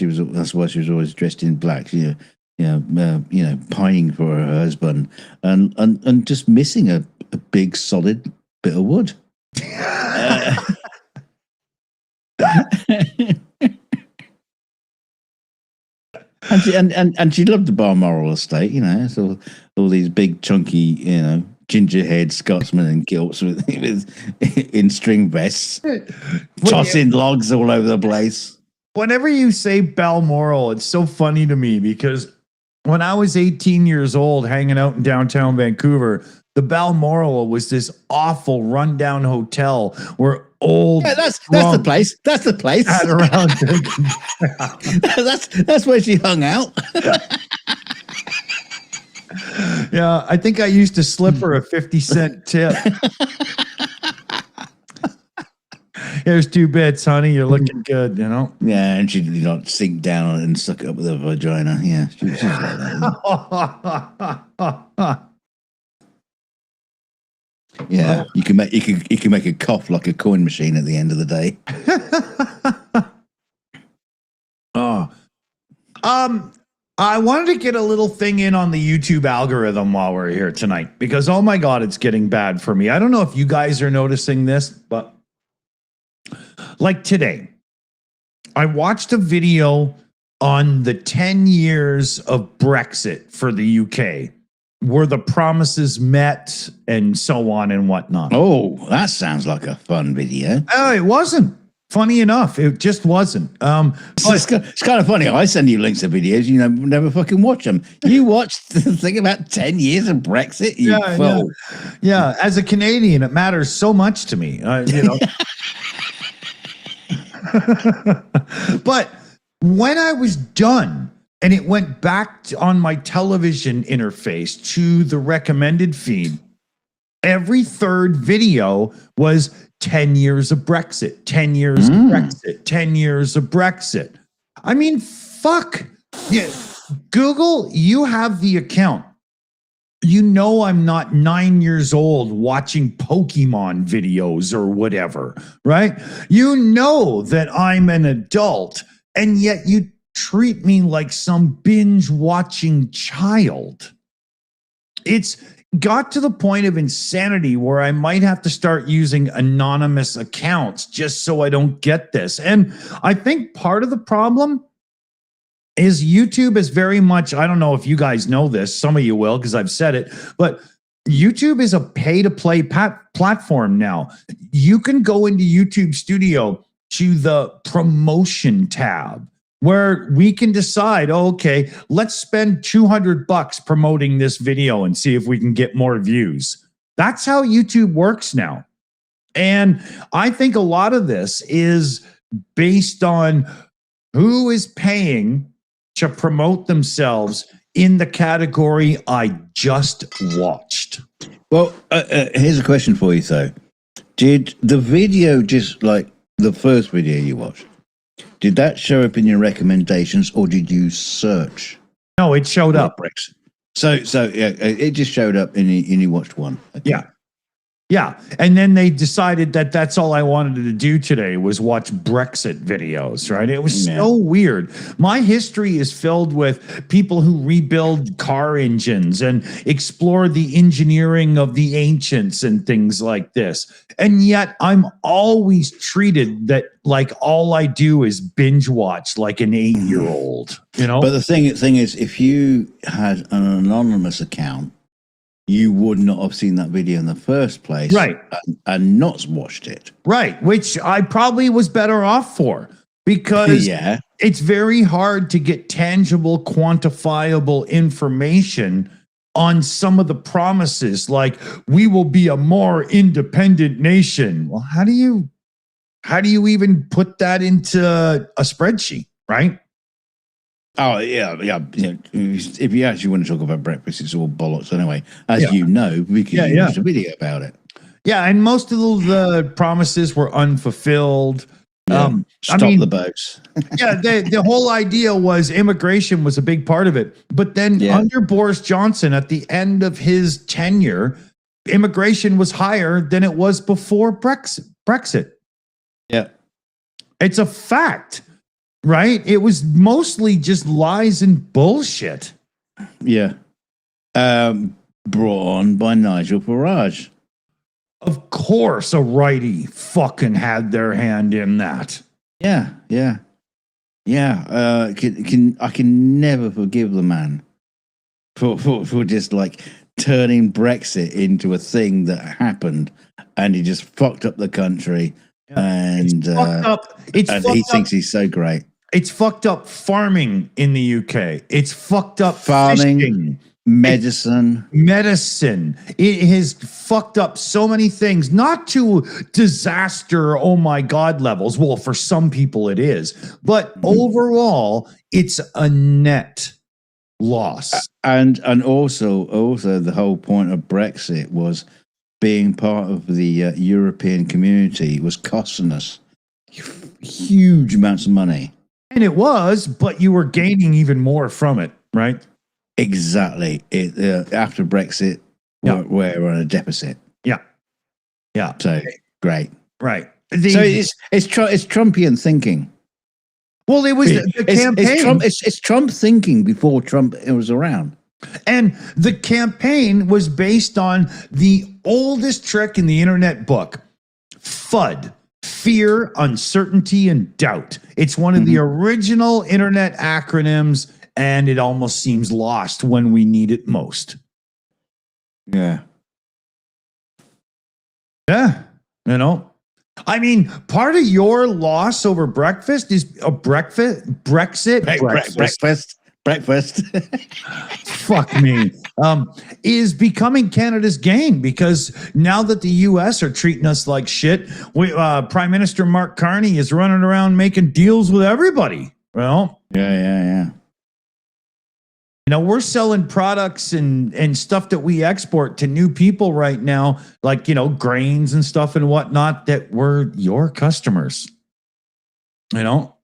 was. That's why she was always dressed in black. Pining for her husband and just missing a big solid bit of wood. And she loved the Balmoral estate, so all these big chunky, ginger-haired Scotsmen in kilts with in string vests, tossing logs all over the place. Whenever you say Balmoral, it's so funny to me because when I was 18 years old hanging out in downtown Vancouver, the Balmoral was this awful rundown hotel where old. Yeah, that's the place. That's the place. Around that's where she hung out. Yeah, I think I used to slip her a 50-cent tip. Here's 2 bits, honey. You're looking good, Yeah, and she'd sink down and suck it up with her vagina. Yeah, she was like that. Yeah, you can make a cough like a coin machine at the end of the day. I wanted to get a little thing in on the YouTube algorithm while we're here tonight because, oh my God, it's getting bad for me. I don't know if you guys are noticing this, but like today, I watched a video on the 10 years of Brexit for the UK. Were the promises met and so on and whatnot? Oh, that sounds like a fun video. Oh, it wasn't. Funny enough, it just wasn't. It's kind of funny. I send you links to videos, you never fucking watch them. You watched the thing about 10 years of Brexit, you fool. Yeah, as a Canadian, it matters so much to me. But when I was done, and it went back on my television interface to the recommended feed, every third video was 10 years of Brexit, 10 years of Brexit, 10 years of Brexit. I mean, fuck. Yeah. Google, you have the account. I'm not 9 years old watching Pokemon videos or whatever, right? You know that I'm an adult, and yet you treat me like some binge watching child. It's got to the point of insanity where I might have to start using anonymous accounts just so I don't get this. And I think part of the problem is YouTube is very much, I don't know if you guys know this, some of you will because I've said it, but YouTube is a pay-to-play platform now. You can go into YouTube Studio to the promotion tab where we can decide, okay, let's spend $200 promoting this video and see if we can get more views. That's how YouTube works now. And I think a lot of this is based on who is paying to promote themselves in the category I just watched. Well, here's a question for you, though. Did the video, just like the first video you watched, did that show up in your recommendations, or did you search? No, it showed up. So yeah, it just showed up and you watched one. Okay. Yeah. And then they decided that that's all I wanted to do today was watch Brexit videos, right? It was so weird. My history is filled with people who rebuild car engines and explore the engineering of the ancients and things like this. And yet I'm always treated that like all I do is binge watch like an 8-year-old, you know? But the thing is, if you had an anonymous account, you would not have seen that video in the first place, right? And not watched it, right? Which I probably was better off for, because it's very hard to get tangible, quantifiable information on some of the promises, like we will be a more independent nation. Well, how do you even put that into a spreadsheet, right? Oh, yeah. If you actually want to talk about breakfast, it's all bollocks anyway, as you know, because you watched a video about it. Yeah, and most of the promises were unfulfilled. Stop the boats. The whole idea was immigration was a big part of it. But then under Boris Johnson, at the end of his tenure, immigration was higher than it was before Brexit. Yeah. It's a fact. Right? It was mostly just lies and bullshit. Yeah. Brought on by Nigel Farage. Of course, a righty fucking had their hand in that. Yeah. I can never forgive the man for just like turning Brexit into a thing that happened, and he just fucked up the country. And he thinks he's so great. It's fucked up farming in the UK. It's fucked up farming, fishing, medicine. It has fucked up so many things, not to disaster, oh my God levels. Well, for some people it is, but overall, it's a net loss. And also the whole point of Brexit was being part of the European community was costing us huge amounts of money. And it was, but you were gaining even more from it, right? Exactly. After Brexit, we're on a deficit. Yeah. So great. Right. So it's Trumpian thinking. Well, it was the campaign. It's Trump thinking before Trump was around. And the campaign was based on the oldest trick in the internet book, FUD. Fear, uncertainty, and doubt. It's one of the original internet acronyms, and it almost seems lost when we need it most. Yeah. Yeah. You know, I mean, part of your loss over breakfast is Brexit. Breakfast. Fuck me. Is becoming Canada's gain, because now that the U.S. are treating us like shit, Prime Minister Mark Carney is running around making deals with everybody. Well, yeah. You know, we're selling products and stuff that we export to new people right now, like, you know, grains and stuff and whatnot, that were your customers. You know?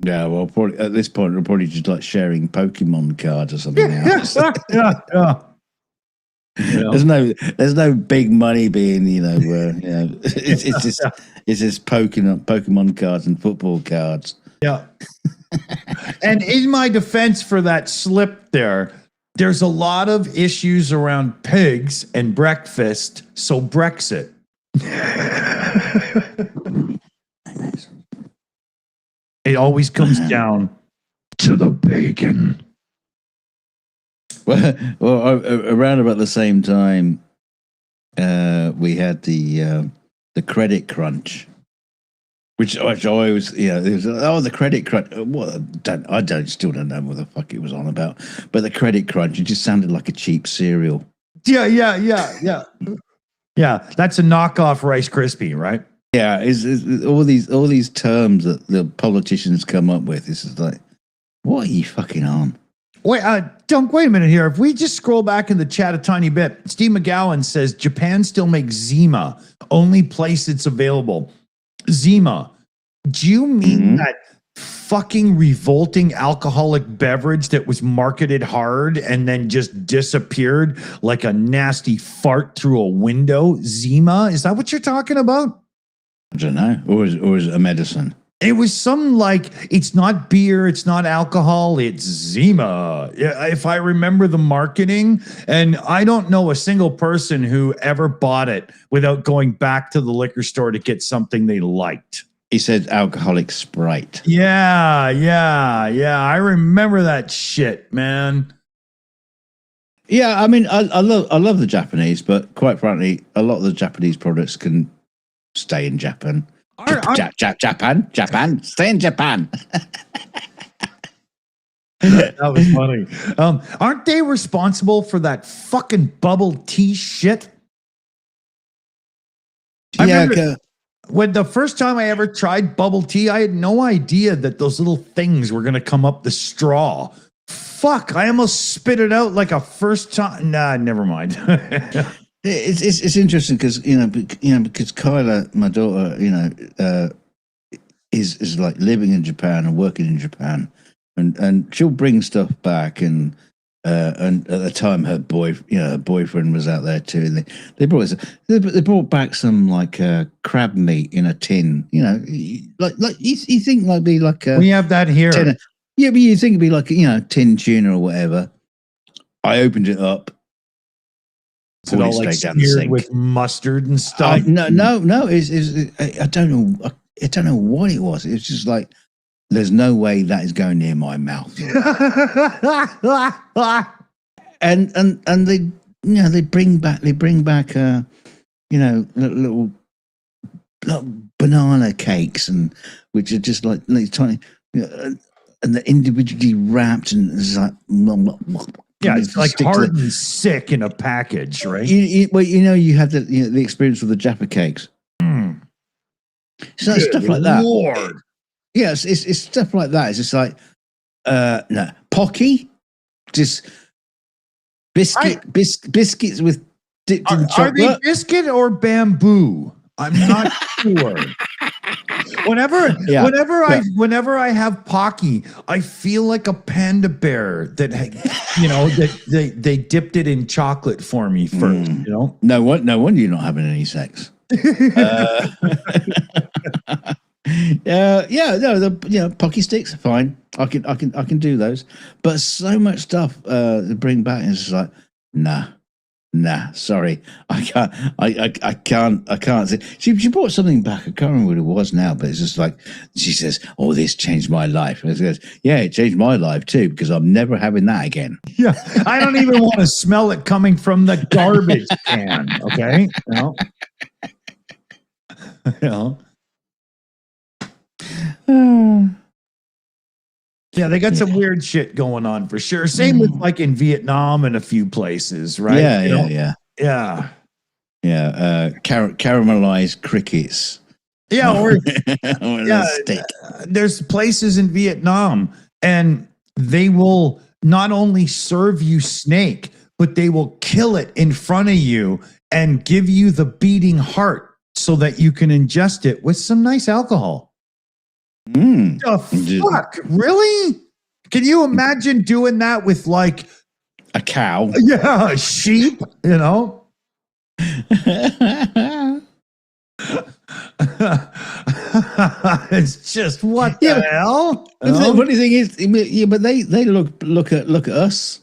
Yeah, well, probably, at this point, we're probably just like sharing Pokemon cards or something else. Yeah. There's no big money being, it's just Pokemon cards and football cards. Yeah. And in my defense for that slip there's a lot of issues around pigs and breakfast, so Brexit. It always comes down to the bacon. Well, around about the same time, we had the credit crunch, which I always, the credit crunch. I still don't know what the fuck it was on about, but the credit crunch, it just sounded like a cheap cereal. Yeah. That's a knockoff Rice Krispie, right? Yeah, is all these terms that the politicians come up with. This is like, what are you fucking on? Wait a minute here. If we just scroll back in the chat a tiny bit, Steve McGowan says Japan still makes Zima, only place it's available. Zima. Do you mean that fucking revolting alcoholic beverage that was marketed hard and then just disappeared like a nasty fart through a window? Zima? Is that what you're talking about? I don't know. Or is it a medicine? It was some like, it's not beer, it's not alcohol, it's Zima. If I remember the marketing, and I don't know a single person who ever bought it without going back to the liquor store to get something they liked. He said alcoholic Sprite. Yeah. I remember that shit, man. Yeah, I mean, I love the Japanese, but quite frankly, a lot of the Japanese products can stay in Japan. Japan, stay in Japan. That was funny. Aren't they responsible for that fucking bubble tea shit? I remember when the first time I ever tried bubble tea, I had no idea that those little things were going to come up the straw. Fuck, I almost spit it out like a first time. Nah, never mind. It's interesting because because Kyla, my daughter, is like living in Japan and working in Japan, and she'll bring stuff back, and at the time her boyfriend was out there too, and they brought back some like crab meat in a tin, like you think might be like we have that here. But you think it'd be like tin tuna or whatever. I opened it up. Is it all like smeared with mustard and stuff? No. I don't know. I don't know what it was. It was just like, there's no way that is going near my mouth. and they bring back little banana cakes, and which are just like tiny, and they're individually wrapped, and it's like. Yeah, it's like hard and sick in a package, right? You had the experience with the Jaffa cakes. So stuff like that. Lord. Yes, it's stuff like that. It's just like no Pocky, just biscuits with dipped in chocolate. Are they biscuit or bamboo? I'm not sure. Whenever I have Pocky, I feel like a panda bear that that they dipped it in chocolate for me first. No wonder you're not having any sex. Pocky sticks are fine. I can do those, but so much stuff to bring back is just like Nah, sorry, I can't. She brought something back. I can't remember what it was now, but it's just like she says, "Oh, this changed my life." And I says, "Yeah, it changed my life too, because I'm never having that again." Yeah, I don't even want to smell it coming from the garbage can. Okay, Yeah, they got some weird shit going on for sure. Same with like in Vietnam and a few places, right? Yeah. Caramelized crickets. Yeah, or stick. There's places in Vietnam, and they will not only serve you snake, but they will kill it in front of you and give you the beating heart so that you can ingest it with some nice alcohol. The fuck? Really? Can you imagine doing that with like a cow? Yeah, a sheep, It's just what the hell? The funny thing is, but they look at us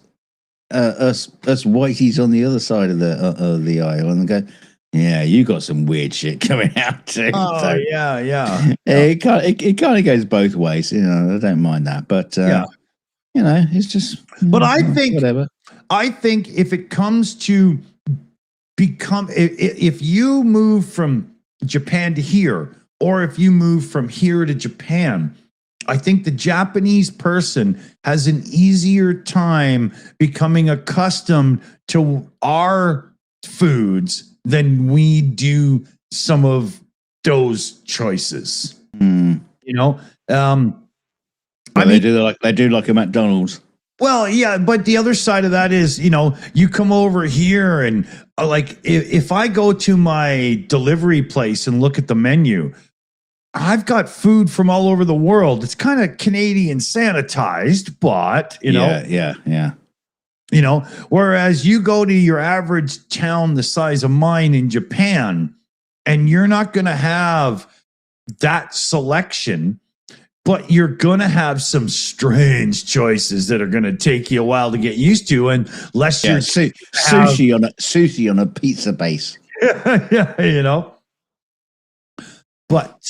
whiteys on the other side of the aisle, and go, yeah, you got some weird shit coming out too. Oh, so, yeah. It kind of goes both ways, I don't mind that, but it's just. But I think whatever. I think if it comes to if you move from Japan to here, or if you move from here to Japan, I think the Japanese person has an easier time becoming accustomed to our foods than we do some of those choices. They do like a McDonald's. Well, yeah, but the other side of that is, you come over here and like if I go to my delivery place and look at the menu, I've got food from all over the world. It's kind of Canadian sanitized, but whereas you go to your average town the size of mine in Japan, and you're not going to have that selection, but you're going to have some strange choices that are going to take you a while to get used to, unless you're sushi on a pizza base. Yeah. But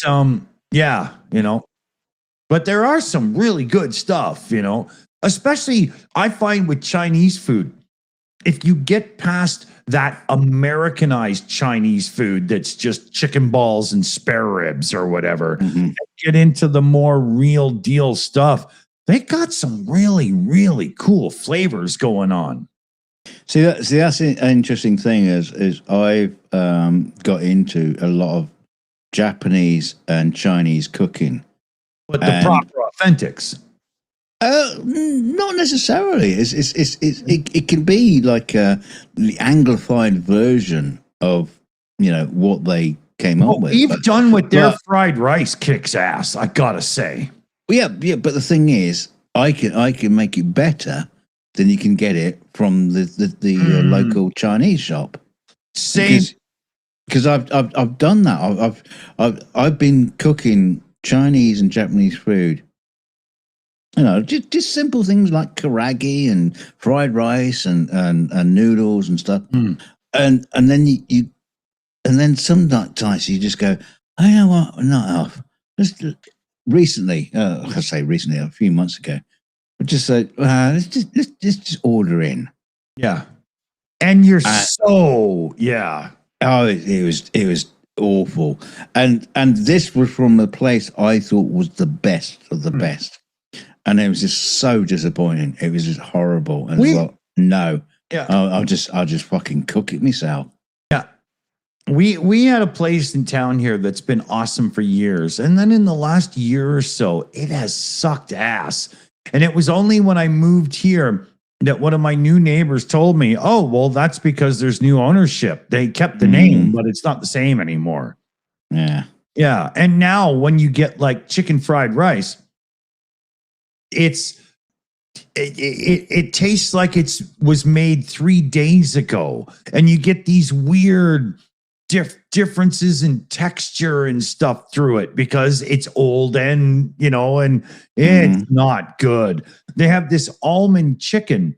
but there are some really good stuff, especially I find with Chinese food. If you get past that Americanized Chinese food that's just chicken balls and spare ribs or whatever, and get into the more real deal stuff, they got some really, really cool flavors going on. See, that's an interesting thing is I've got into a lot of Japanese and Chinese cooking, but the proper authentics. Not necessarily. It can be like the Anglified version of what they came up with. We've done with their fried rice kicks ass, I gotta say. Yeah. But the thing is, I can make it better than you can get it from the local Chinese shop. Same. Because I've done that. I've been cooking Chinese and Japanese food. Just simple things like karagi and fried rice and noodles and stuff. And then you and then sometimes you just go, oh, you know what? Not off. Just recently, I say recently, a few months ago, I just said, let's just order in. Yeah, and you're Oh, it was awful, and this was from a place I thought was the best of the best, and it was just so disappointing. It was just horrible, and I'll just fucking cook it myself. Yeah, we had a place in town here that's been awesome for years, and then in the last year or so, it has sucked ass. And it was only when I moved here that one of my new neighbors told me, oh, well, that's because there's new ownership. They kept the name, but it's not the same anymore. Yeah. Yeah. And now when you get like chicken fried rice, it tastes like it was made 3 days ago. And you get these weird differences in texture and stuff through it because it's old and it's not good. They have this almond chicken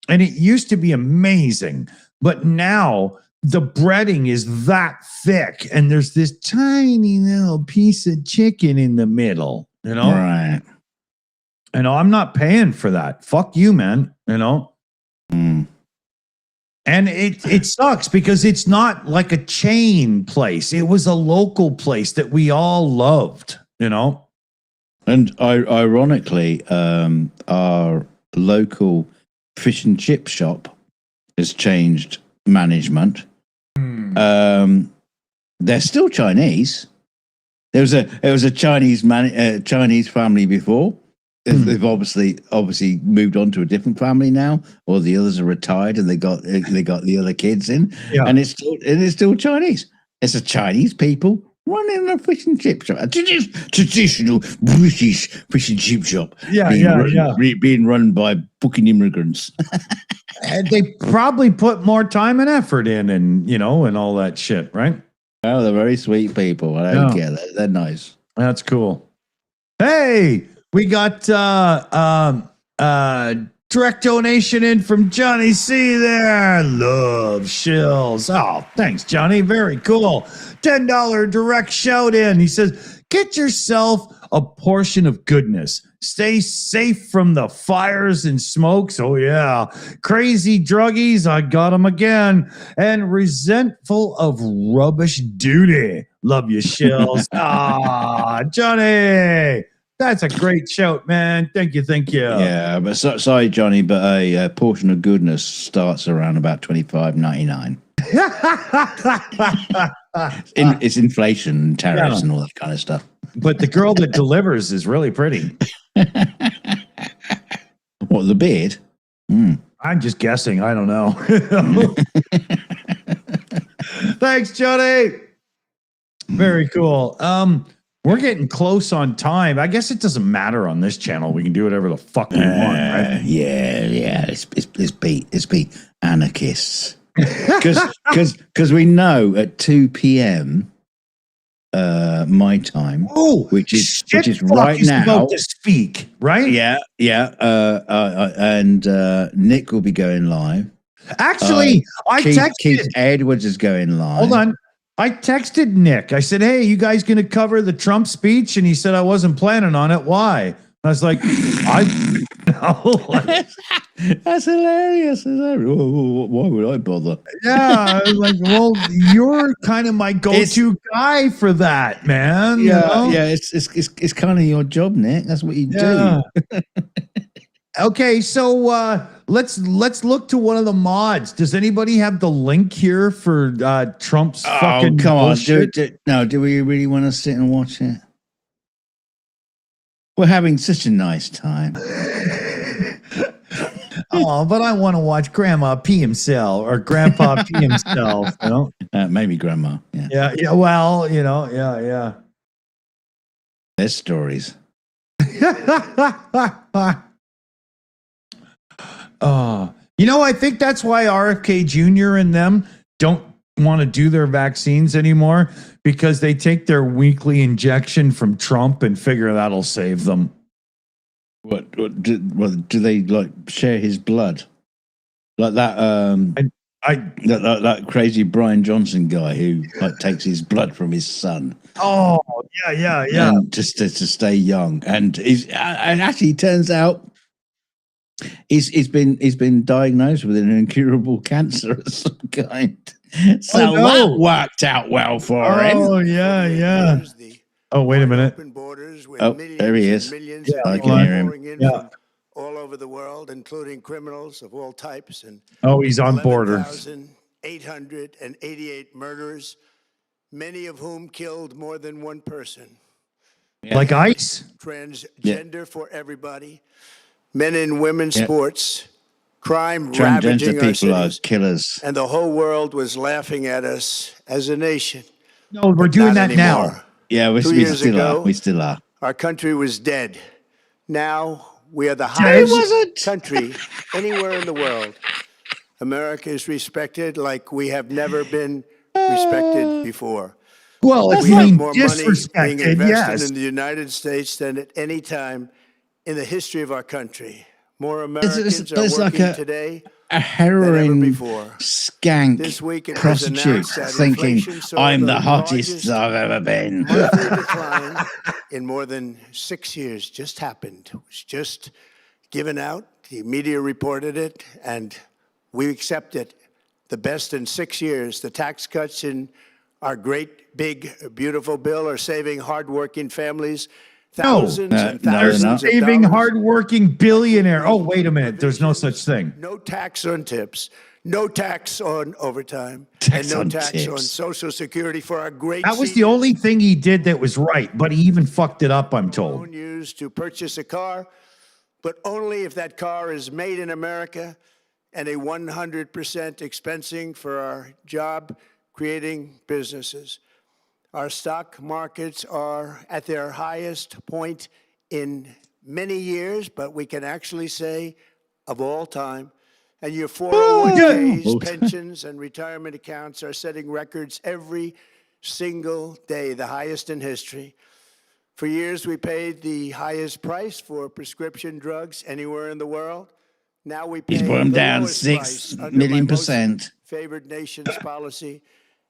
and it used to be amazing, but now the breading is that thick and there's this tiny little piece of chicken in the middle, Right. I'm not paying for that. Fuck you, man. And it sucks because it's not like a chain place. It was a local place that we all loved, And ironically, our local fish and chip shop has changed management. They're still Chinese. There was a Chinese Chinese family before. They've obviously moved on to a different family now, or the others are retired and they got the other kids in, and it's still Chinese. It's a Chinese people running a fish and chip shop, a traditional British fish and chip shop. Being run by fucking immigrants. And they probably put more time and effort in, and all that shit, right? Oh, they're very sweet people. I don't care. They're nice. That's cool. Hey. We got direct donation in from Johnny C there. Love Shills. Oh, thanks, Johnny. Very cool. $10 direct shout in. He says, get yourself a portion of goodness. Stay safe from the fires and smokes. Oh, yeah. Crazy druggies. I got them again. And resentful of rubbish duty. Love you, Shills. Johnny. That's a great shout, man. Thank you. Yeah, but sorry, Johnny, but a portion of goodness starts around about $25.99. It's inflation and tariffs and all that kind of stuff. But the girl that delivers is really pretty. What, the beard? I'm just guessing. I don't know. Thanks, Johnny. Very cool. We're getting close on time. I guess it doesn't matter on this channel. We can do whatever the fuck we want, right? Yeah. It's beat anarchists. Because we know at 2 p.m. My time, which is right is now. About to speak, right? Yeah. And Nick will be going live. Actually, I texted. Keith Edwards is going live. Hold on. I texted Nick. I said, "Hey, you guys going to cover the Trump speech?" And he said, "I wasn't planning on it. Why?" And I was like, "I know." That's hilarious. Why would I bother? Yeah, I was like, "Well, you're kind of my go-to guy for that, man." Yeah, you know? It's kind of your job, Nick. That's what you do. Okay, so let's look to one of the mods. Does anybody have the link here for Trump's fucking come bullshit? on, do we really want to sit and watch it? We're having such a nice time. Oh, but I want to watch Grandma pee himself or Grandpa pee himself. You know? Maybe Grandma. Yeah. Yeah. Well, yeah. There's stories. I think that's why RFK Jr. and them don't want to do their vaccines anymore, because they take their weekly injection from Trump and figure that'll save them. What do they like share his blood? Like that that crazy Brian Johnson guy who like takes his blood from his son. Oh, yeah. And just to stay young. And actually turns out he's been diagnosed with an incurable cancer of some kind. So that worked out well for him. Oh, yeah. Oh, wait a minute. Oh, there he is. I can hear him. Yeah. All over the world, including criminals of all types. And he's on border. 888 murders, many of whom killed more than one person. Yeah. Like ICE? Transgender for everybody. Men and women's sports. Crime ravaging our people are cities. killers. And the whole world was laughing at us as a nation. No, we're doing that anymore. now. Yeah, we 2 years still ago, are. We still are. Our country was dead. Now we are the highest country anywhere in the world. America is respected like we have never been respected before. Well, it's We have being more money being disrespected, invested yes. in the United States than at any time in the history of our country. More It's Americans are working like today a than ever heroin before. skank This week it was prostitute announced that thinking inflation saw I'm the the hottest largest I've ever been. monthly decline in more than 6 years. Just happened. It was just given out. The media reported it, and we accept it. The best in 6 years. The tax cuts in our great, big, beautiful bill are saving hardworking families thousands and thousands of Saving dollars. hardworking billionaire. Oh, wait a minute. There's no such thing. No tax on tips, no tax on overtime, Tax and no on tax tips. on Social Security for our great That was the only thing he did that was right, but he even fucked it up, I'm told. loan used to purchase a car, but only if that car is made in America and a 100% expensing for our job-creating businesses. Our stock markets are at their highest point in many years, but we can actually say of all time. And your 401ks, pensions, and retirement accounts are setting records every single day, the highest in history. For years, we paid the highest price for prescription drugs anywhere in the world. Now we pay He's put them the down lowest 6 price under million my most %. favored nation's policy,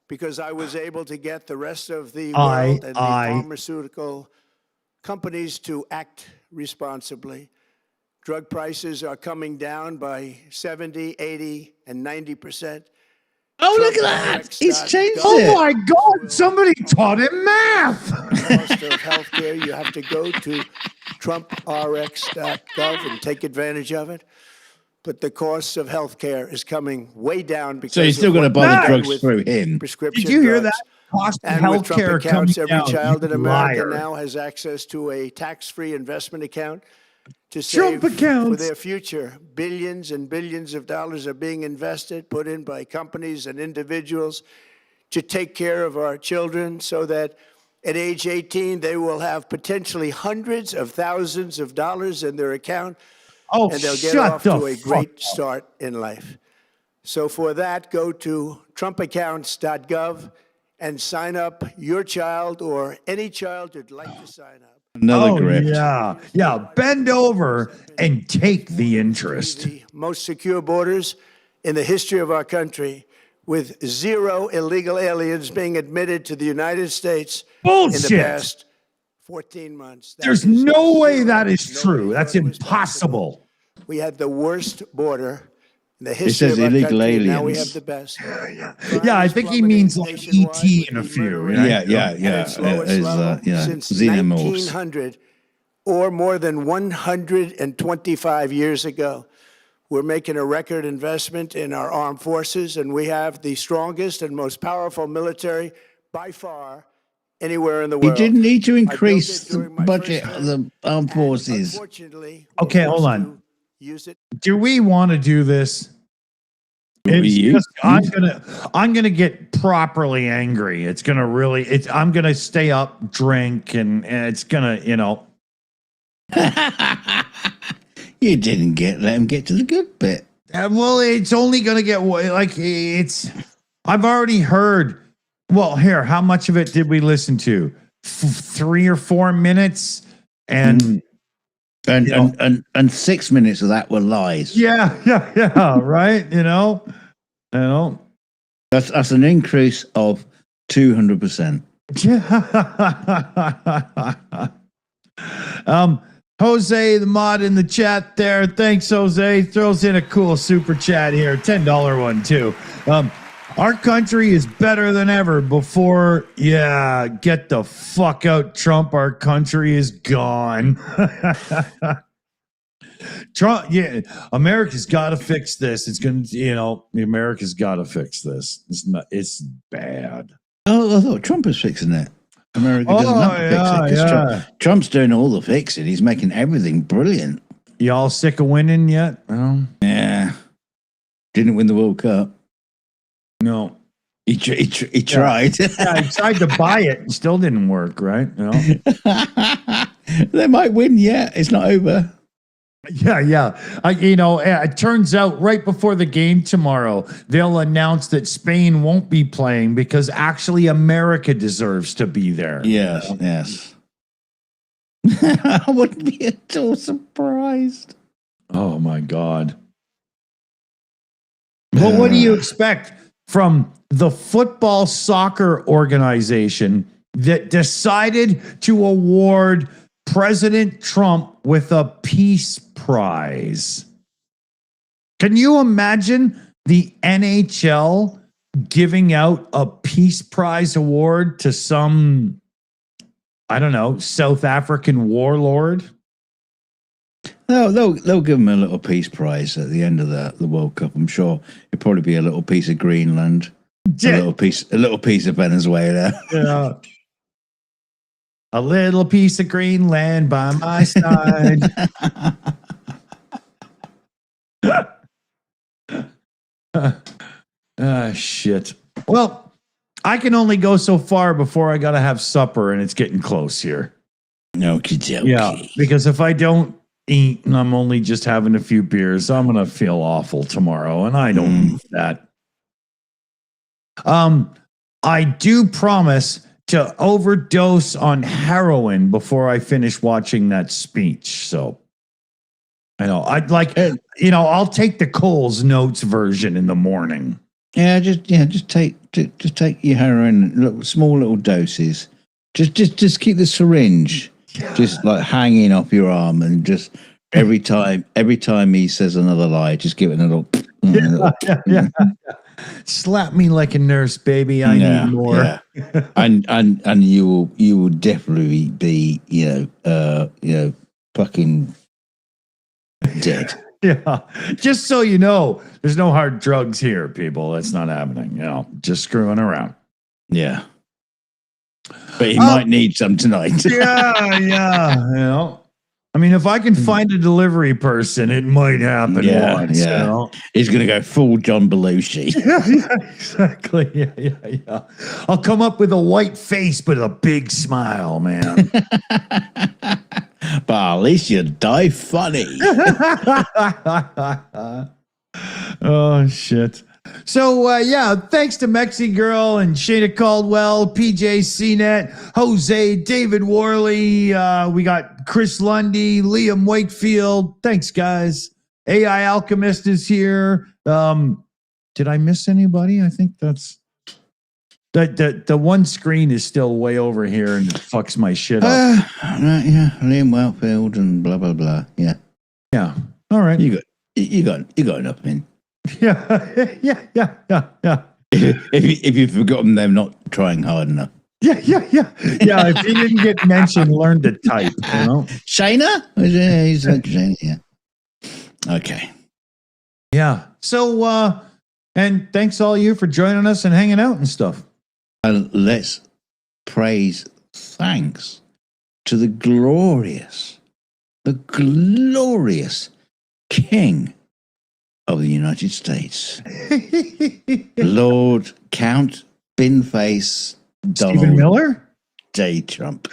because I was able to get the rest of the I- world and the pharmaceutical companies to act responsibly. Drug prices are coming down by 70, 80, and 90%. Oh, look at that. He's changed Oh it. my God, somebody taught him math. Cost of healthcare, you have to go to trumprx.gov and take advantage of it. But the cost of healthcare is coming way down because So you're still going to buy the what drugs with through him. prescription Did you hear drugs. that? Cost of And with Trump healthcare accounts, coming every down. child in You America liar. now has access to a tax-free investment account to Trump save for accounts. their future. Billions and billions of dollars are being invested, put in by companies and individuals to take care of our children so that At age 18, they will have potentially hundreds of thousands of dollars in their account, Oh, and they'll get shut off the to a fuck great up. start in life. So for that, go to trumpaccounts.gov and sign up your child or any child who'd like to sign up. Another Oh, grift. yeah. Yeah. Bend over and take the interest. The most secure borders in the history of our country, with 0 illegal aliens being admitted to the United States in the Bullshit. past 14 months. That There's is no way zero. that is Nobody true. thought That's it was possible. impossible. We had the worst border in the history says of our illegal country, and now we aliens. have the best. Yeah, I think he means like E.T. in a few. Right? Its lowest level since xenomorphs. 1900, or more than 125 years ago. We're making a record investment in our armed forces, and we have the strongest and most powerful military by far anywhere in the You world. didn't need to I built increase it the during my budget first of the term, armed and forces. unfortunately, Okay, we're hold forced on. to use it. Do we want to do this? You? It's just, I'm gonna get properly angry. It's gonna really. I'm gonna stay up, drink, and it's gonna, You didn't let him get to the good bit. well, it's only gonna get like it's. I've already heard. Well, here, how much of it did we listen to? 3 or 4 minutes, and And 6 minutes of that were lies. yeah, right. That's an increase of 200%. Jose, the mod in the chat there. Thanks, Jose. Throws in a cool super chat here. $10 one, too. Our country is better than ever before. Yeah, get the fuck out, Trump. Our country is gone. Trump, yeah, America's got to fix this. It's going to, America's got to fix this. It's bad. Oh, I thought Trump was fixing it. America doesn't have to fix it. 'Cause Trump's doing all the fixing. He's making everything brilliant. Y'all sick of winning yet? Yeah. Didn't win the World Cup. No. He tried. Yeah, he tried to buy it and still didn't work, right? They might win yet. It's not over. Yeah. It turns out right before the game tomorrow, they'll announce that Spain won't be playing because actually America deserves to be there. Yes. I wouldn't be at all surprised. Oh, my God. Well, what do you expect from the football soccer organization that decided to award President Trump with a peace prize? Can you imagine the NHL giving out a peace prize award to some, I don't know, South African warlord? No, they'll give him a little peace prize at the end of the World Cup. I'm sure it'll probably be a little piece of Greenland, a little piece of Venezuela. Yeah. A little piece of Greenland by my side. Shit. Well, I can only go so far before I got to have supper, and it's getting close here. Okie Yeah, because if I don't eat and I'm only just having a few beers, I'm going to feel awful tomorrow, and I don't need that. I do promise to overdose on heroin before I finish watching that speech. So, I'll take the Cole's Notes version in the morning. Just take your heroin, small little doses. Just keep the syringe just like hanging off your arm, and just every time he says another lie, just give it a little. Yeah. Slap me like a nurse, baby. I need more. Yeah. and you will definitely be fucking dead. Yeah. Just so you know, there's no hard drugs here, people. That's not happening. Just screwing around. Yeah. But he might need some tonight. Yeah. I mean, if I can find a delivery person, it might happen once. You know? He's going to go full John Belushi. Yeah, exactly. Yeah. I'll come up with a white face, but a big smile, man. But at least you die funny. Oh, shit. So, thanks to Mexi Girl and Shayna Caldwell, PJ CNET, Jose, David Worley. We got Chris Lundy, Liam Wakefield. Thanks, guys. AI Alchemist is here. Did I miss anybody? I think that's... The one screen is still way over here and it fucks my shit up. Liam Wakefield and blah, blah, blah. Yeah. Yeah. All right. You got enough, man. Yeah. If you've forgotten them not trying hard enough. Yeah. If he didn't get mentioned, learn to type. You know? Shayna? He's like Shayna, yeah. Okay. Yeah. So, and thanks all you for joining us and hanging out and stuff. And let's praise thanks to the glorious King of the United States, Lord Count Binface Donald Stephen Miller? J. Trump.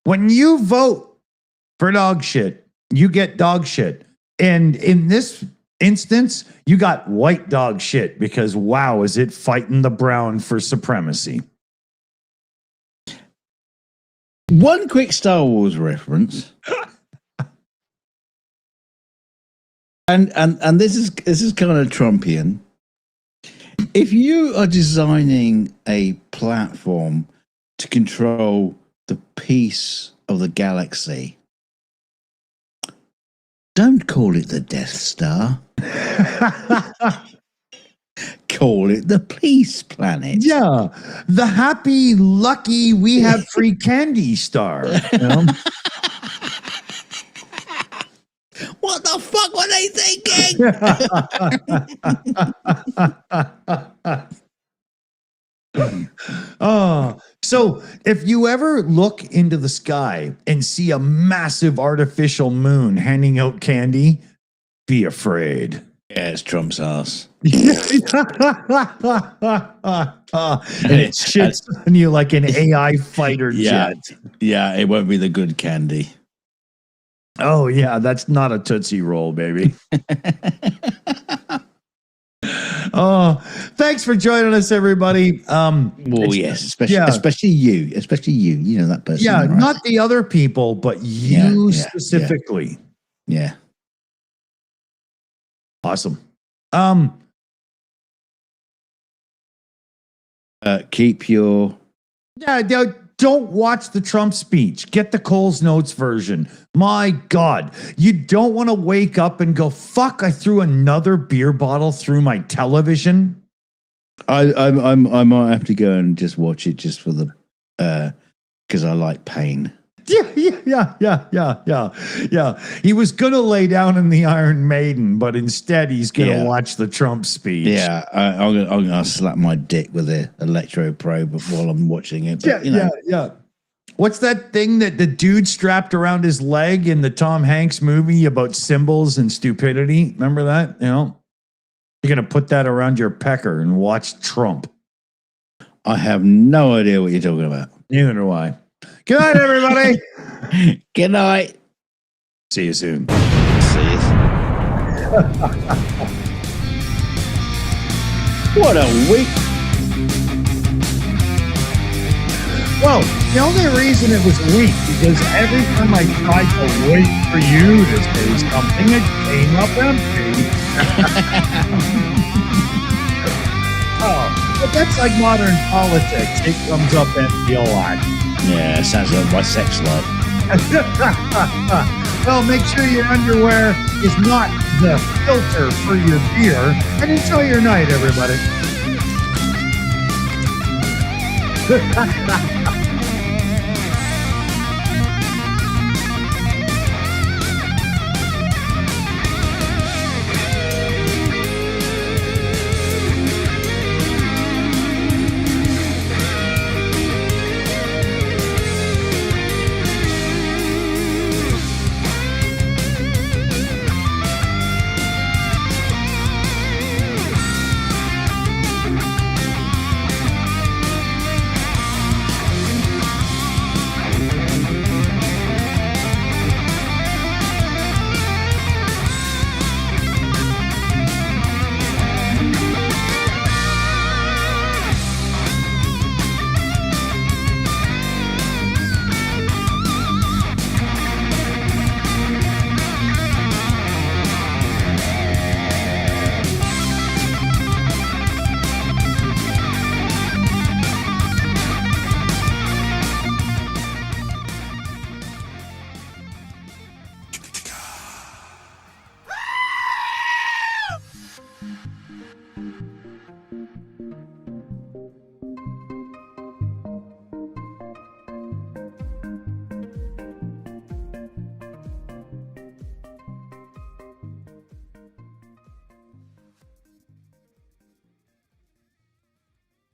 When you vote for dog shit, you get dog shit. And in this instance, you got white dog shit because, wow, is it fighting the brown for supremacy. One quick Star Wars reference. And this is kind of Trumpian. If you are designing a platform to control the peace of the galaxy, don't call it the Death Star. Call it the Peace Planet. Yeah, the happy, lucky, we have free candy star. You know? What the fuck were they thinking? So if you ever look into the sky and see a massive artificial moon handing out candy, be afraid. Yeah, it's Trump's ass. And it shits on you like an AI fighter jet. Yeah, it won't be the good candy. Oh, yeah, that's not a Tootsie Roll, baby. Oh, thanks for joining us, everybody. Yes, especially you. You know that person. Yeah, right? not the other people, but you specifically. Yeah. Awesome. Keep your... Don't watch the Trump speech. Get the Coles Notes version. My God, you don't want to wake up and go, fuck, I threw another beer bottle through my television. I might have to go and just watch it just for the because I like pain. Yeah. He was gonna lay down in the Iron Maiden, but instead he's gonna watch the Trump speech. Yeah, I'm gonna slap my dick with an electroprobe while I'm watching it. But, yeah. What's that thing that the dude strapped around his leg in the Tom Hanks movie about symbols and stupidity? Remember that? You know, you're gonna put that around your pecker and watch Trump. I have no idea what you're talking about. Neither do I. Good night, everybody. Good night. See you soon. See you. What a week. Well, the only reason it was weak because every time I tried to wait for you to say something, it came up empty. But that's like modern politics. It comes up empty a lot. Yeah, sounds like my sex life. Well, make sure your underwear is not the filter for your beer. And enjoy your night, everybody.